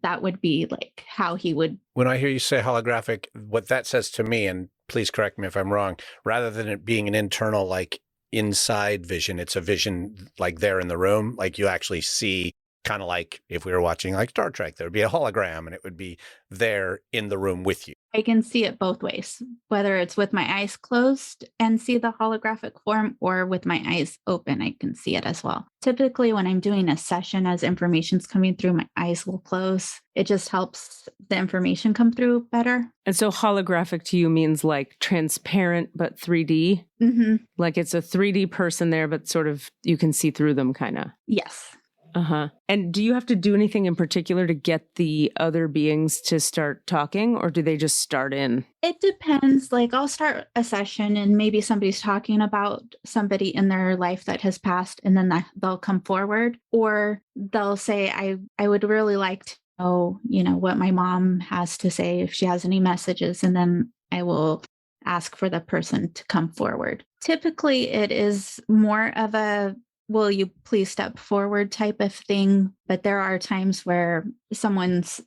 that would be like how he would. When I hear you say holographic, what that says to me, and please correct me if I'm wrong, rather than it being an internal, like inside vision, it's a vision like there in the room. Like you actually see, kind of like if we were watching like Star Trek, there would be a hologram and it would be there in the room with you. I can see it both ways, whether it's with my eyes closed and see the holographic form or with my eyes open, I can see it as well. Typically, when I'm doing a session, as information's coming through, my eyes will close. It just helps the information come through better. And so holographic to you means like transparent, but 3D? Mm-hmm. Like it's a 3D person there, but sort of you can see through them kind of. Yes. Uh-huh. And do you have to do anything in particular to get the other beings to start talking, or do they just start in? It depends. Like I'll start a session and maybe somebody's talking about somebody in their life that has passed, and then they'll come forward, or they'll say, I would really like to know, what my mom has to say, if she has any messages, and then I will ask for the person to come forward. Typically, it is more of a will you please step forward type of thing. But there are times where someone's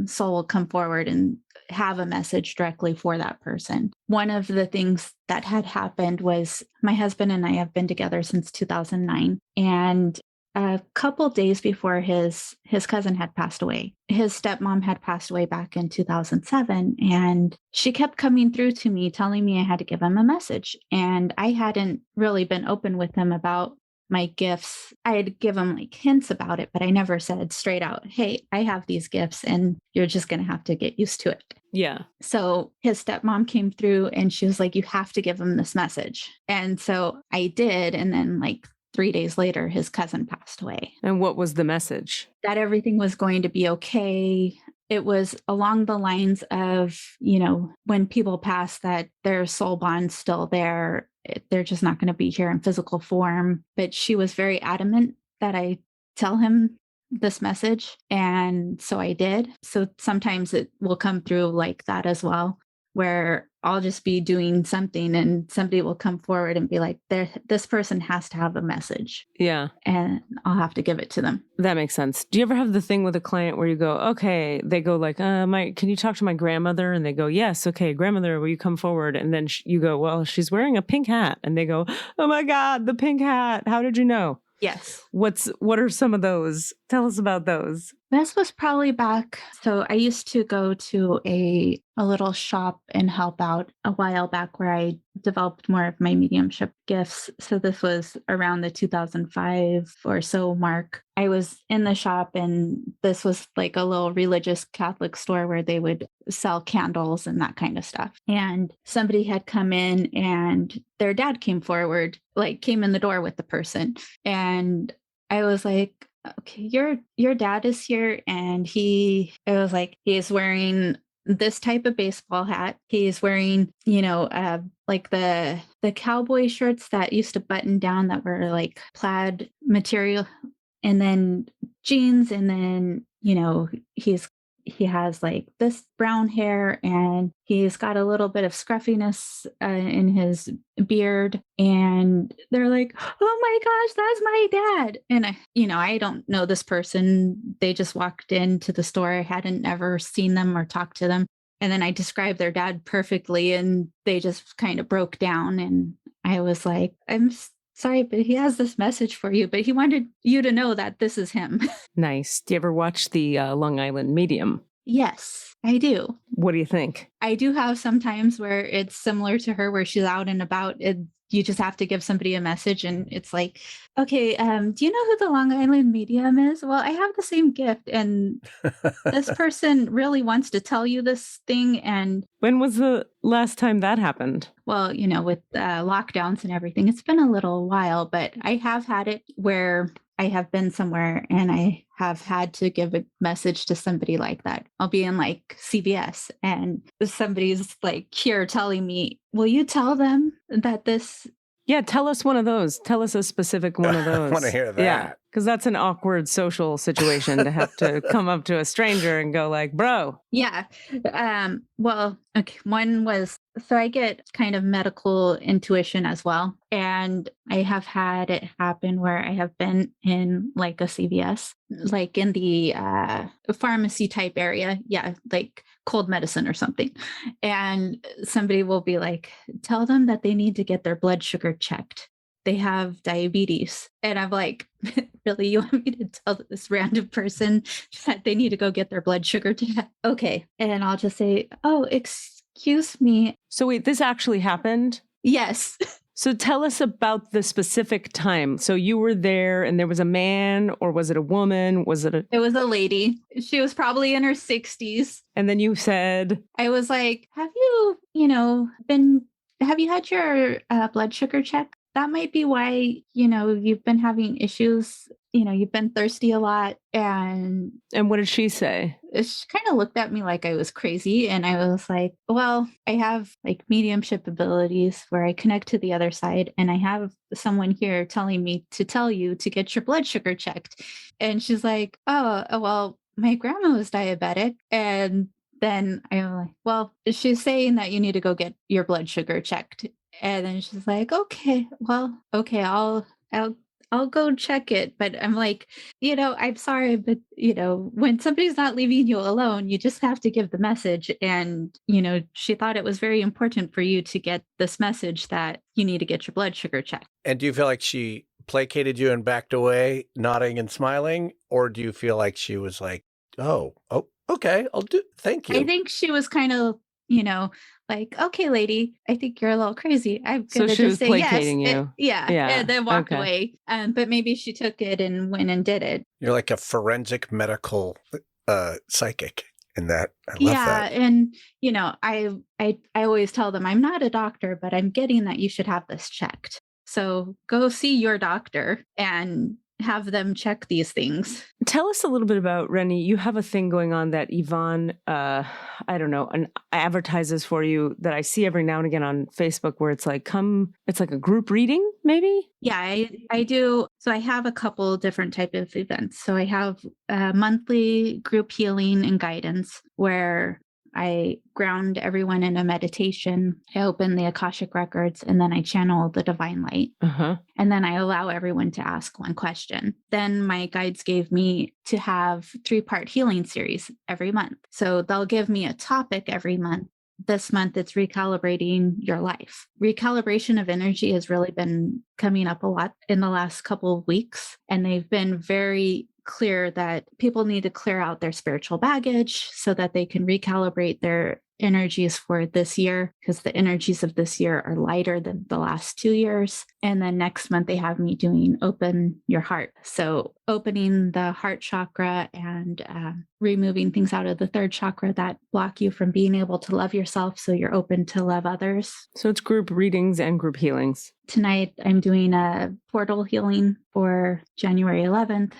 soul will come forward and have a message directly for that person. One of the things that had happened was my husband and I have been together since 2009. And a couple days before his cousin had passed away, his stepmom had passed away back in 2007. And she kept coming through to me, telling me I had to give him a message. And I hadn't really been open with him about my gifts. I had given him like hints about it, but I never said straight out, hey, I have these gifts and you're just going to have to get used to it. Yeah. So his stepmom came through and she was like, you have to give him this message. And so I did. And then like 3 days later, his cousin passed away. And what was the message? That everything was going to be okay. It was along the lines of, when people pass, that their soul bond's still there. They're just not going to be here in physical form. But she was very adamant that I tell him this message. And so I did. So sometimes it will come through like that as well, where I'll just be doing something and somebody will come forward and be like, this person has to have a message. Yeah. And I'll have to give it to them. That makes sense. Do you ever have the thing with a client where you go, okay, they go like, can you talk to my grandmother? And they go, yes. Okay. Grandmother, will you come forward? And then you go, well, she's wearing a pink hat. And they go, oh my God, the pink hat. How did you know? Yes. What are some of those? Tell us about those. This was probably back. So I used to go to a little shop and help out a while back where I developed more of my mediumship gifts. So this was around the 2005 or so mark. I was in the shop and this was like a little religious Catholic store where they would sell candles and that kind of stuff. And somebody had come in and their dad came forward, like came in the door with the person. And I was like, okay, your dad is here. And it was like, he is wearing this type of baseball hat. He's wearing, like the cowboy shirts that used to button down that were like plaid material, and then jeans. And then, he has like this brown hair and he's got a little bit of scruffiness in his beard. And they're like, oh my gosh, that's my dad. And I don't know this person. They just walked into the store. I hadn't ever seen them or talked to them. And then I described their dad perfectly and they just kind of broke down. And I was like, I'm sorry, but he has this message for you, but he wanted you to know that this is him. Nice. Do you ever watch the Long Island Medium? Yes, I do. What do you think? I do have some times where it's similar to her, where she's out and about. You just have to give somebody a message and it's like, okay, do you know who the Long Island Medium is? Well, I have the same gift and this person really wants to tell you this thing. And when was the last time that happened? Well, with lockdowns and everything, it's been a little while, but I have had it where I have been somewhere and I have had to give a message to somebody like that. I'll be in like CVS and somebody's like here telling me, will you tell them that this? Yeah, tell us one of those. Tell us a specific one of those. I want to hear that. Yeah, because that's an awkward social situation to have to come up to a stranger and go like, bro. Yeah. Well, okay. One was, so I get kind of medical intuition as well. And I have had it happen where I have been in like a CVS, like in the pharmacy type area. Yeah. Like cold medicine or something. And somebody will be like, tell them that they need to get their blood sugar checked. They have diabetes. And I'm like, really? You want me to tell this random person that they need to go get their blood sugar checked? Okay. And I'll just say, oh, excuse me. So wait, this actually happened? Yes. So tell us about the specific time. So you were there and there was a man, or was it a woman? It was a lady. She was probably in her 60s. And then you said, I was like, have you had your blood sugar checked? That might be why, you've been having issues. You've been thirsty a lot. And what did she say? She kind of looked at me like I was crazy. And I was like, well, I have like mediumship abilities where I connect to the other side. And I have someone here telling me to tell you to get your blood sugar checked. And she's like, oh, well, my grandma was diabetic. And then I'm like, well, she's saying that you need to go get your blood sugar checked. And then she's like, okay, I'll go check it. But I'm like, I'm sorry, but when somebody's not leaving you alone, you just have to give the message. And, she thought it was very important for you to get this message that you need to get your blood sugar checked. And do you feel like she placated you and backed away, nodding and smiling? Or do you feel like she was like, oh, okay, thank you. I think she was kind of, like, okay, lady, I think you're a little crazy. I'm going to just say placating yes. You. And then walked away. But maybe she took it and went and did it. You're like a forensic medical psychic in that. I love that. And, I always tell them I'm not a doctor, but I'm getting that you should have this checked. So go see your doctor and have them check these things. Tell us a little bit about, Renee, you have a thing going on that Yvonne, advertises for you that I see every now and again on Facebook where it's like a group reading, maybe? Yeah, I do. So I have a couple different type of events. So I have a monthly group healing and guidance where I ground everyone in a meditation. I open the Akashic records and then I channel the divine light. Uh-huh. And then I allow everyone to ask one question. Then my guides gave me to have 3-part healing series every month. So they'll give me a topic every month. This month, it's recalibrating your life. Recalibration of energy has really been coming up a lot in the last couple of weeks. And they've been very clear that people need to clear out their spiritual baggage so that they can recalibrate their energies for this year, because the energies of this year are lighter than the last 2 years. And then next month they have me doing open your heart. So opening the heart chakra and removing things out of the third chakra that block you from being able to love yourself, so you're open to love others. So it's group readings and group healings. Tonight I'm doing a portal healing for January 11th.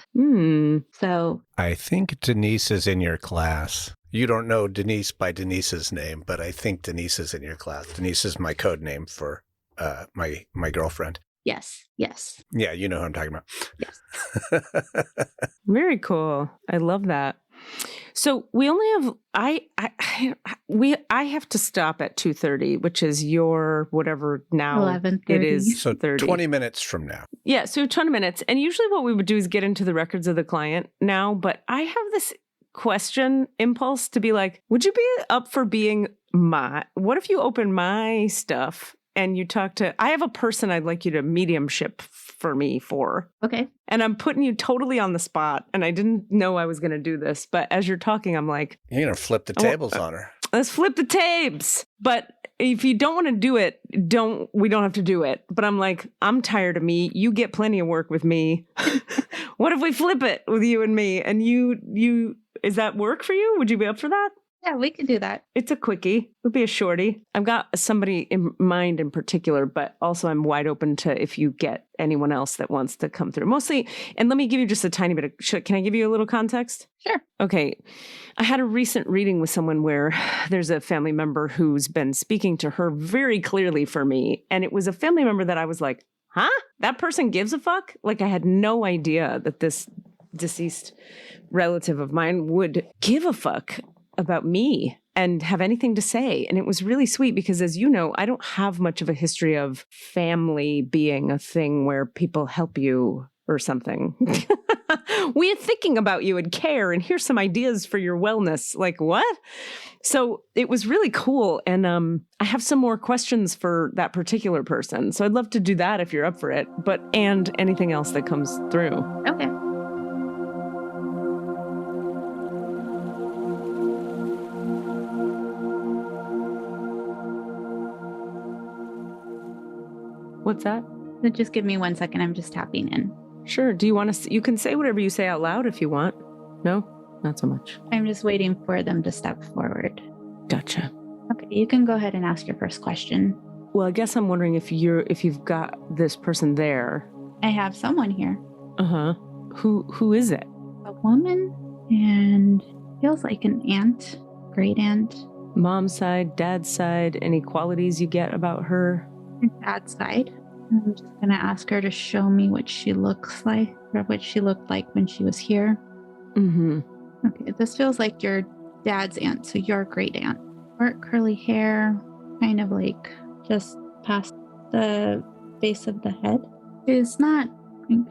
So I think Denise is in your class. You don't know Denise by Denise's name, but I think Denise is in your class. Denise is my code name for my girlfriend. Yes. Yeah, you know who I'm talking about. Yes. Very cool. I love that. So we only have I have to stop at 2:30, which is your whatever now 11:30. It is So 30. 20 minutes from now. Yeah, so 20 minutes. And usually what we would do is get into the records of the client now, but I have this question impulse to be like, would you be up for being what if you open my stuff and you talk to, I have a person I'd like you to mediumship for me for. Okay. And I'm putting you totally on the spot. And I didn't know I was going to do this. But as you're talking, I'm like, you're going to flip the tables on her. Let's flip the tapes. But if you don't want to do it, we don't have to do it. But I'm like, I'm tired of me. You get plenty of work with me. What if we flip it with you and me? And you, is that work for you? Would you be up for that? Yeah, we could do that. It's a quickie. It'll be a shorty. I've got somebody in mind in particular, but also I'm wide open to if you get anyone else that wants to come through. Mostly, and let me give you just a tiny bit of, can I give you a little context? Sure. Okay. I had a recent reading with someone where there's a family member who's been speaking to her very clearly for me. And it was a family member that I was like, huh? That person gives a fuck? Like I had no idea that this deceased relative of mine would give a fuck about me and have anything to say. And it was really sweet because, as you know, I don't have much of a history of family being a thing where people help you or something. We are thinking about you and care, and here's some ideas for your wellness. Like, what? So it was really cool. And I have some more questions for that particular person. So I'd love to do that if you're up for it, and anything else that comes through. Okay. What's that? Just give me 1 second. I'm just tapping in. Sure. Do you want to? You can say whatever you say out loud if you want. No, not so much. I'm just waiting for them to step forward. Gotcha. Okay, you can go ahead and ask your first question. Well, I guess I'm wondering if you've got this person there. I have someone here. Uh-huh. Who is it? A woman, and feels like an aunt, great aunt. Mom's side, dad's side, any qualities you get about her? Her dad's side. I'm just going to ask her to show me what she looks like, or what she looked like when she was here. Mm-hmm. Okay, this feels like your dad's aunt, so your great aunt. Short curly hair, kind of like just past the base of the head.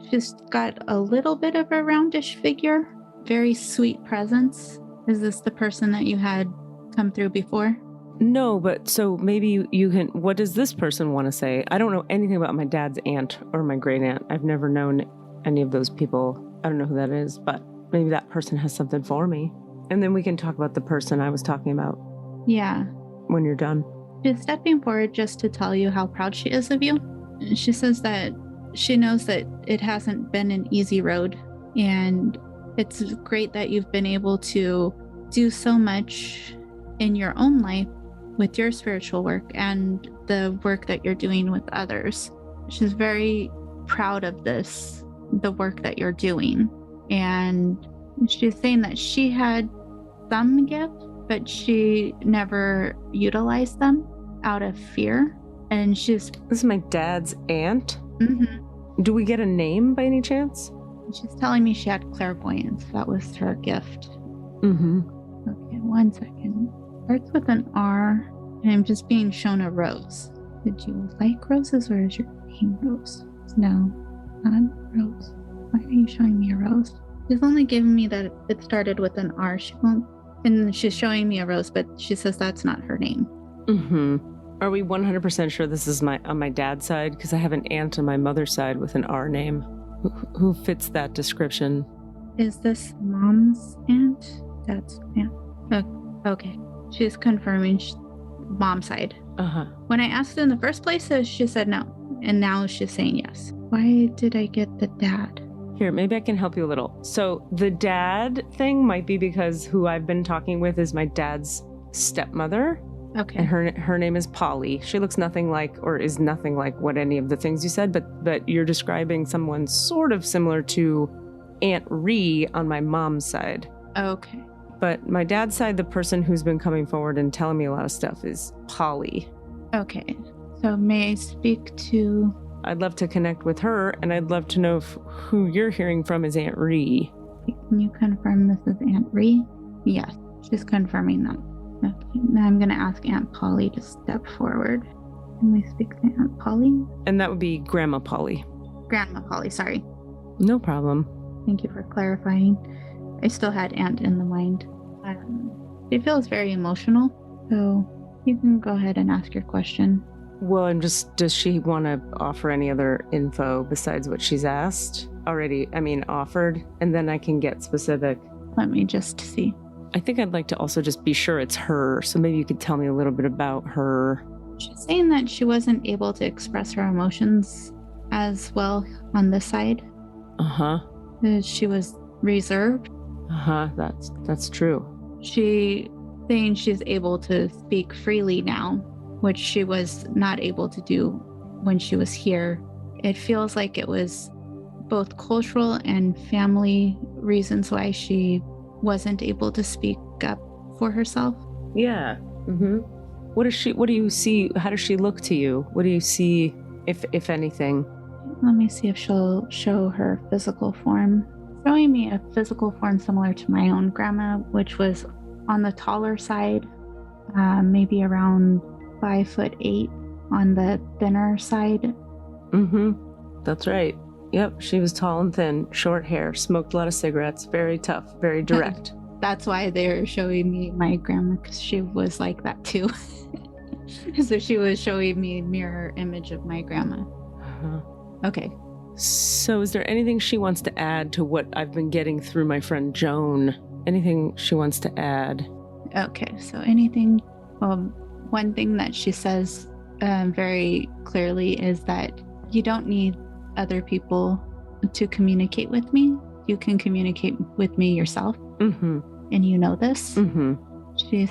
She's got a little bit of a roundish figure, very sweet presence. Is this the person that you had come through before? No, but so maybe you can, what does this person want to say? I don't know anything about my dad's aunt or my great aunt. I've never known any of those people. I don't know who that is, but maybe that person has something for me. And then we can talk about the person I was talking about. Yeah. When you're done. She's stepping forward just to tell you how proud she is of you. She says that she knows that it hasn't been an easy road, and it's great that you've been able to do so much in your own life with your spiritual work and the work that you're doing with others. She's very proud of the work that you're doing. And she's saying that she had some gifts, but she never utilized them out of fear. And This is my dad's aunt? Mm-hmm. Do we get a name by any chance? She's telling me she had clairvoyance. That was her gift. Mm-hmm. Okay, 1 second. Starts with an R, and I'm just being shown a rose. Did you like roses, or is your name Rose? No, not Rose. Why are you showing me a rose? She's only giving me that it started with an R. She won't, and she's showing me a rose, but she says that's not her name. Mm-hmm. Are we 100% sure this is on my dad's side? Because I have an aunt on my mother's side with an R name. Who fits that description? Is this mom's aunt? Dad's aunt? Okay. She's confirming mom's side. Uh-huh. When I asked in the first place, she said no. And now she's saying yes. Why did I get the dad? Here, maybe I can help you a little. So the dad thing might be because who I've been talking with is my dad's stepmother. Okay. And her name is Polly. She looks nothing like, or is nothing like what any of the things you said, but you're describing someone sort of similar to Aunt Ree on my mom's side. Okay. But my dad's side, the person who's been coming forward and telling me a lot of stuff is Polly. Okay. So may I speak to... I'd love to connect with her, and I'd love to know if who you're hearing from is Aunt Ree. Can you confirm this is Aunt Ree? Yes, she's confirming that. Okay. Now I'm going to ask Aunt Polly to step forward. Can we speak to Aunt Polly? And that would be Grandma Polly. Grandma Polly, sorry. No problem. Thank you for clarifying. I still had Aunt in the mind. She feels very emotional, so you can go ahead and ask your question. Well, does she want to offer any other info besides what she's asked? Offered, and then I can get specific. Let me just see. I think I'd like to also just be sure it's her, so maybe you could tell me a little bit about her. She's saying that she wasn't able to express her emotions as well on this side. Uh-huh. She was reserved. Uh-huh, that's true. She saying she's able to speak freely now, which she was not able to do when she was here. It feels like it was both cultural and family reasons why she wasn't able to speak up for herself. Yeah. Mm-hmm. What do you see? How does she look to you? What do you see, if anything? Let me see if she'll show her physical form. Showing me a physical form similar to my own grandma, which was on the taller side, maybe around 5'8" on the thinner side. Mm-hmm. That's right. Yep, she was tall and thin, short hair, smoked a lot of cigarettes, very tough, very direct. That's why they're showing me my grandma, because she was like that too. So she was showing me a mirror image of my grandma. Uh-huh. Okay. So is there anything she wants to add to what I've been getting through my friend Joan? Anything she wants to add? Okay, so anything, one thing that she says very clearly is that you don't need other people to communicate with me. You can communicate with me yourself. Mm-hmm. And you know this. Mm-hmm. She's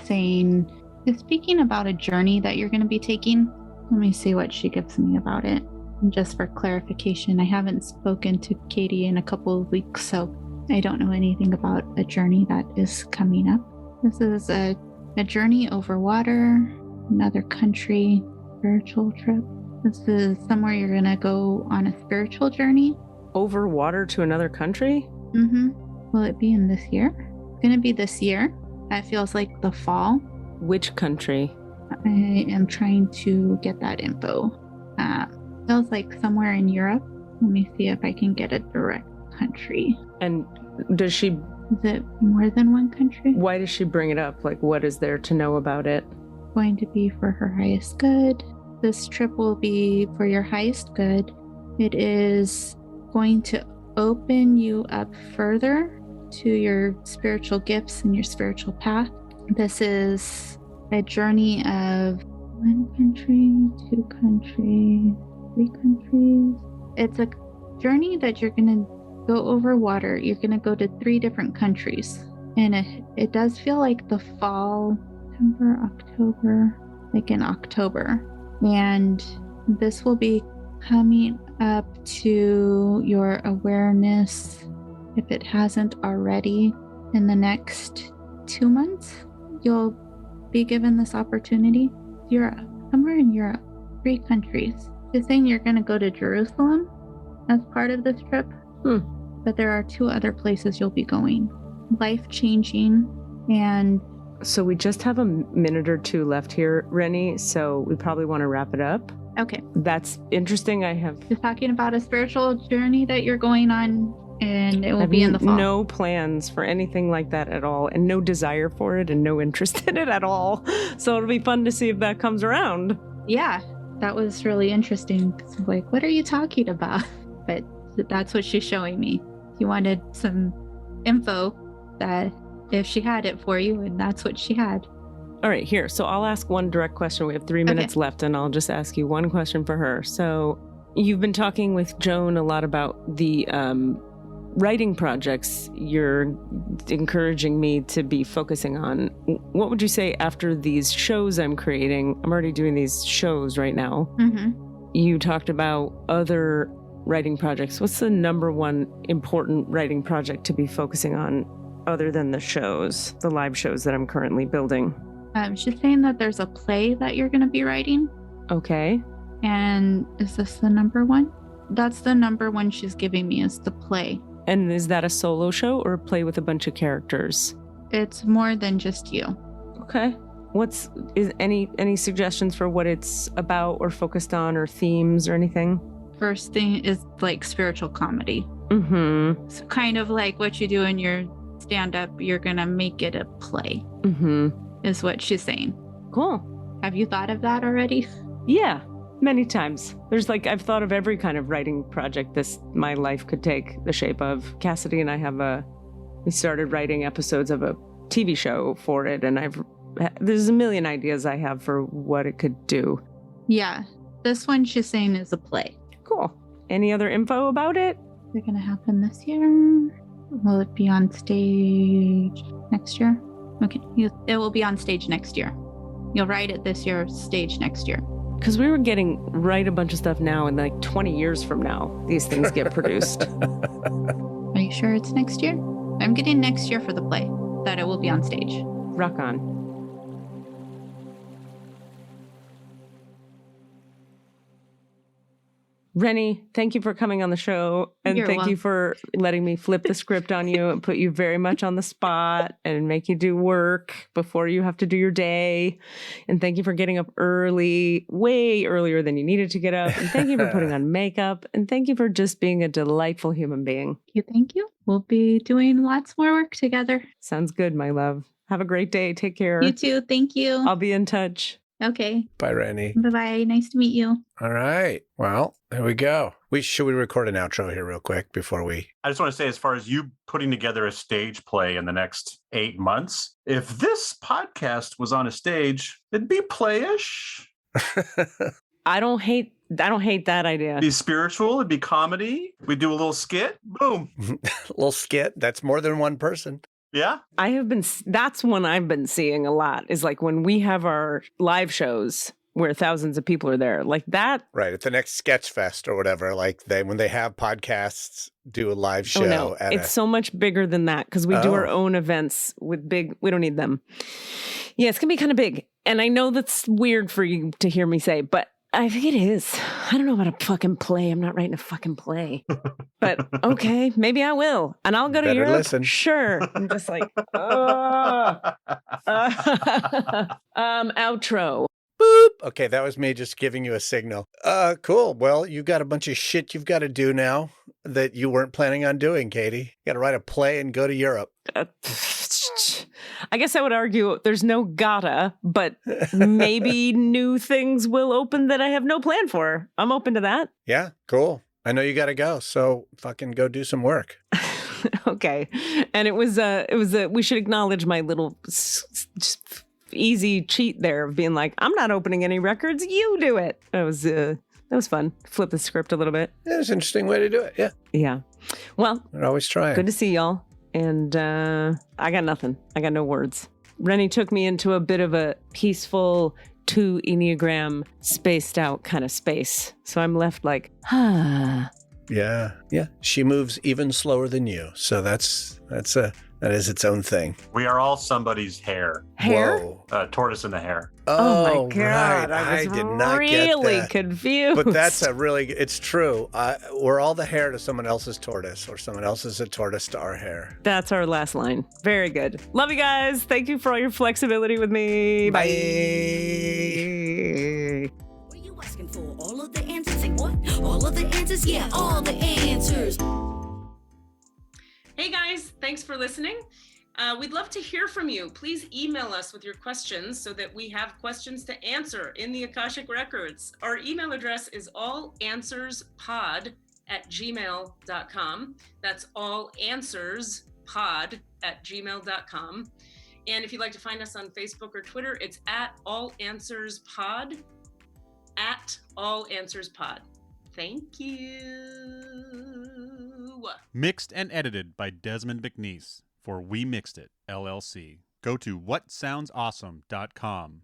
speaking about a journey that you're going to be taking. Let me see what she gives me about it. And just for clarification, I haven't spoken to Katie in a couple of weeks, so I don't know anything about a journey that is coming up. This is a journey over water, another country, spiritual trip. This is somewhere you're going to go on a spiritual journey. Over water to another country? Mm-hmm. Will it be in this year? It's going to be this year. That feels like the fall. Which country? I am trying to get that info. Feels like somewhere in Europe. Let me see if I can get a direct country. And does she... Is it more than one country? Why does she bring it up? Like, what is there to know about it? Going to be for her highest good. This trip will be for your highest good. It is going to open you up further to your spiritual gifts and your spiritual path. This is a journey of 1 country, 2 countries, 3 countries. It's a journey that you're going to go over water. You're going to go to 3 different countries. And it does feel like the fall, September, October, like in October. And this will be coming up to your awareness, if it hasn't already, in the next 2 months. You'll be given this opportunity. Europe, somewhere in Europe, 3 countries. She's saying you're going to go to Jerusalem as part of this trip, but there are 2 other places you'll be going. Life-changing, and so we just have a minute or 2 left here, Rennie, so we probably want to wrap it up. Okay. That's interesting. She's talking about a spiritual journey that you're going on, and it will be in the fall. No plans for anything like that at all, and no desire for it, and no interest in it at all. So it'll be fun to see if that comes around. Yeah, that was really interesting. It's like, what are you talking about? But that's what she's showing me. She wanted some info that if she had it for you, and that's what she had. All right, here. So I'll ask one direct question. We have 3 minutes left, and I'll just ask you one question for her. So you've been talking with Joan a lot about the writing projects you're encouraging me to be focusing on. What would you say after these shows I'm creating? I'm already doing these shows right now. Mm-hmm. You talked about other writing projects. What's the number one important writing project to be focusing on other than the shows, the live shows that I'm currently building? She's saying that there's a play that you're going to be writing. Okay. And is this the number one? That's the number one she's giving me, is the play. And is that a solo show or a play with a bunch of characters? It's more than just you. Okay. Is any suggestions for what it's about or focused on or themes or anything? First thing is like spiritual comedy. Mm-hmm. So kind of like what you do in your stand-up, you're going to make it a play. Mm-hmm. Is what she's saying. Cool. Have you thought of that already? Yeah, many times. I've thought of every kind of writing project my life could take the shape of. Cassidy and I we started writing episodes of a TV show for it, and there's a million ideas I have for what it could do. Yeah, this one she's saying is a play. Cool. Any other info about it? Is it going to happen this year? Will it be on stage next year? Okay. It will be on stage next year. You'll write it this year, stage next year. Because we were getting write a bunch of stuff now, and like 20 years from now, these things get produced. Are you sure it's next year? I'm getting next year for the play, that it will be on stage. Rock on. Renee, thank you for coming on the show. And You're thank you welcome. for letting me flip the script on you and put you very much on the spot and make you do work before you have to do your day. And thank you for getting up early, way earlier than you needed to get up. And thank you for putting on makeup. And thank you for just being a delightful human being. Thank you. We'll be doing lots more work together. Sounds good, my love. Have a great day. Take care. You too. Thank you. I'll be in touch. Okay. Bye, Rennie. Bye-bye. Nice to meet you. All right. Well, there we go. Should we record an outro here real quick before we... I just want to say, as far as you putting together a stage play in the next 8 months, if this podcast was on a stage, it'd be playish. I don't hate that idea. It'd be spiritual. It'd be comedy. We'd do a little skit. Boom. A little skit. That's more than one person. Yeah. That's one I've been seeing a lot, is like when we have our live shows where thousands of people are there, like that. Right. At the next Sketch Fest or whatever, like when they have podcasts, do a live show. Oh, no. It's so much bigger than that, because we do our own events with we don't need them. Yeah, it's going to be kind of big. And I know that's weird for you to hear me say, but I think it is. I don't know about a fucking play. I'm not writing a fucking play. But okay, maybe I will. And I'll go to Europe. Listen. Sure. I'm just like, outro. Boop. Okay, that was me just giving you a signal. Cool. Well, you've got a bunch of shit you've got to do now that you weren't planning on doing, Katie. You got to write a play and go to Europe. I guess I would argue there's no gotta, but maybe new things will open that I have no plan for. I'm open to that. Yeah, cool. I know you got to go, so fucking go do some work. Okay. And it was we should acknowledge my little easy cheat there of being like, I'm not opening any records. You do it. That was fun. Flip the script a little bit. Yeah, it's an interesting way to do it. Yeah. Yeah. Well, We're always trying. good to see y'all. And I got nothing. I got no words. Rennie took me into a bit of a peaceful 2 Enneagram spaced out kind of space. So I'm left like, Yeah. She moves even slower than you. So that is its own thing. We are all somebody's Hare. Hare? Whoa. Tortoise in the Hare. Oh my God. Right. I was did not really get that. confused. But that's it's true. We're all the hare to someone else's tortoise, or someone else is a tortoise to our hare. That's our last line. Very good. Love you guys. Thank you for all your flexibility with me. Bye. What are you asking for? All of the answers? Say what? All of the answers? Yeah, all the answers. Hey guys, thanks for listening. We'd love to hear from you. Please email us with your questions so that we have questions to answer in the Akashic Records. Our email address is allanswerspod@gmail.com. That's allanswerspod@gmail.com. And if you'd like to find us on Facebook or Twitter, it's @allanswerspod, @allanswerspod. Thank you. Mixed and edited by Desmond McNeese for We Mixed It, LLC. Go to whatsoundsawesome.com.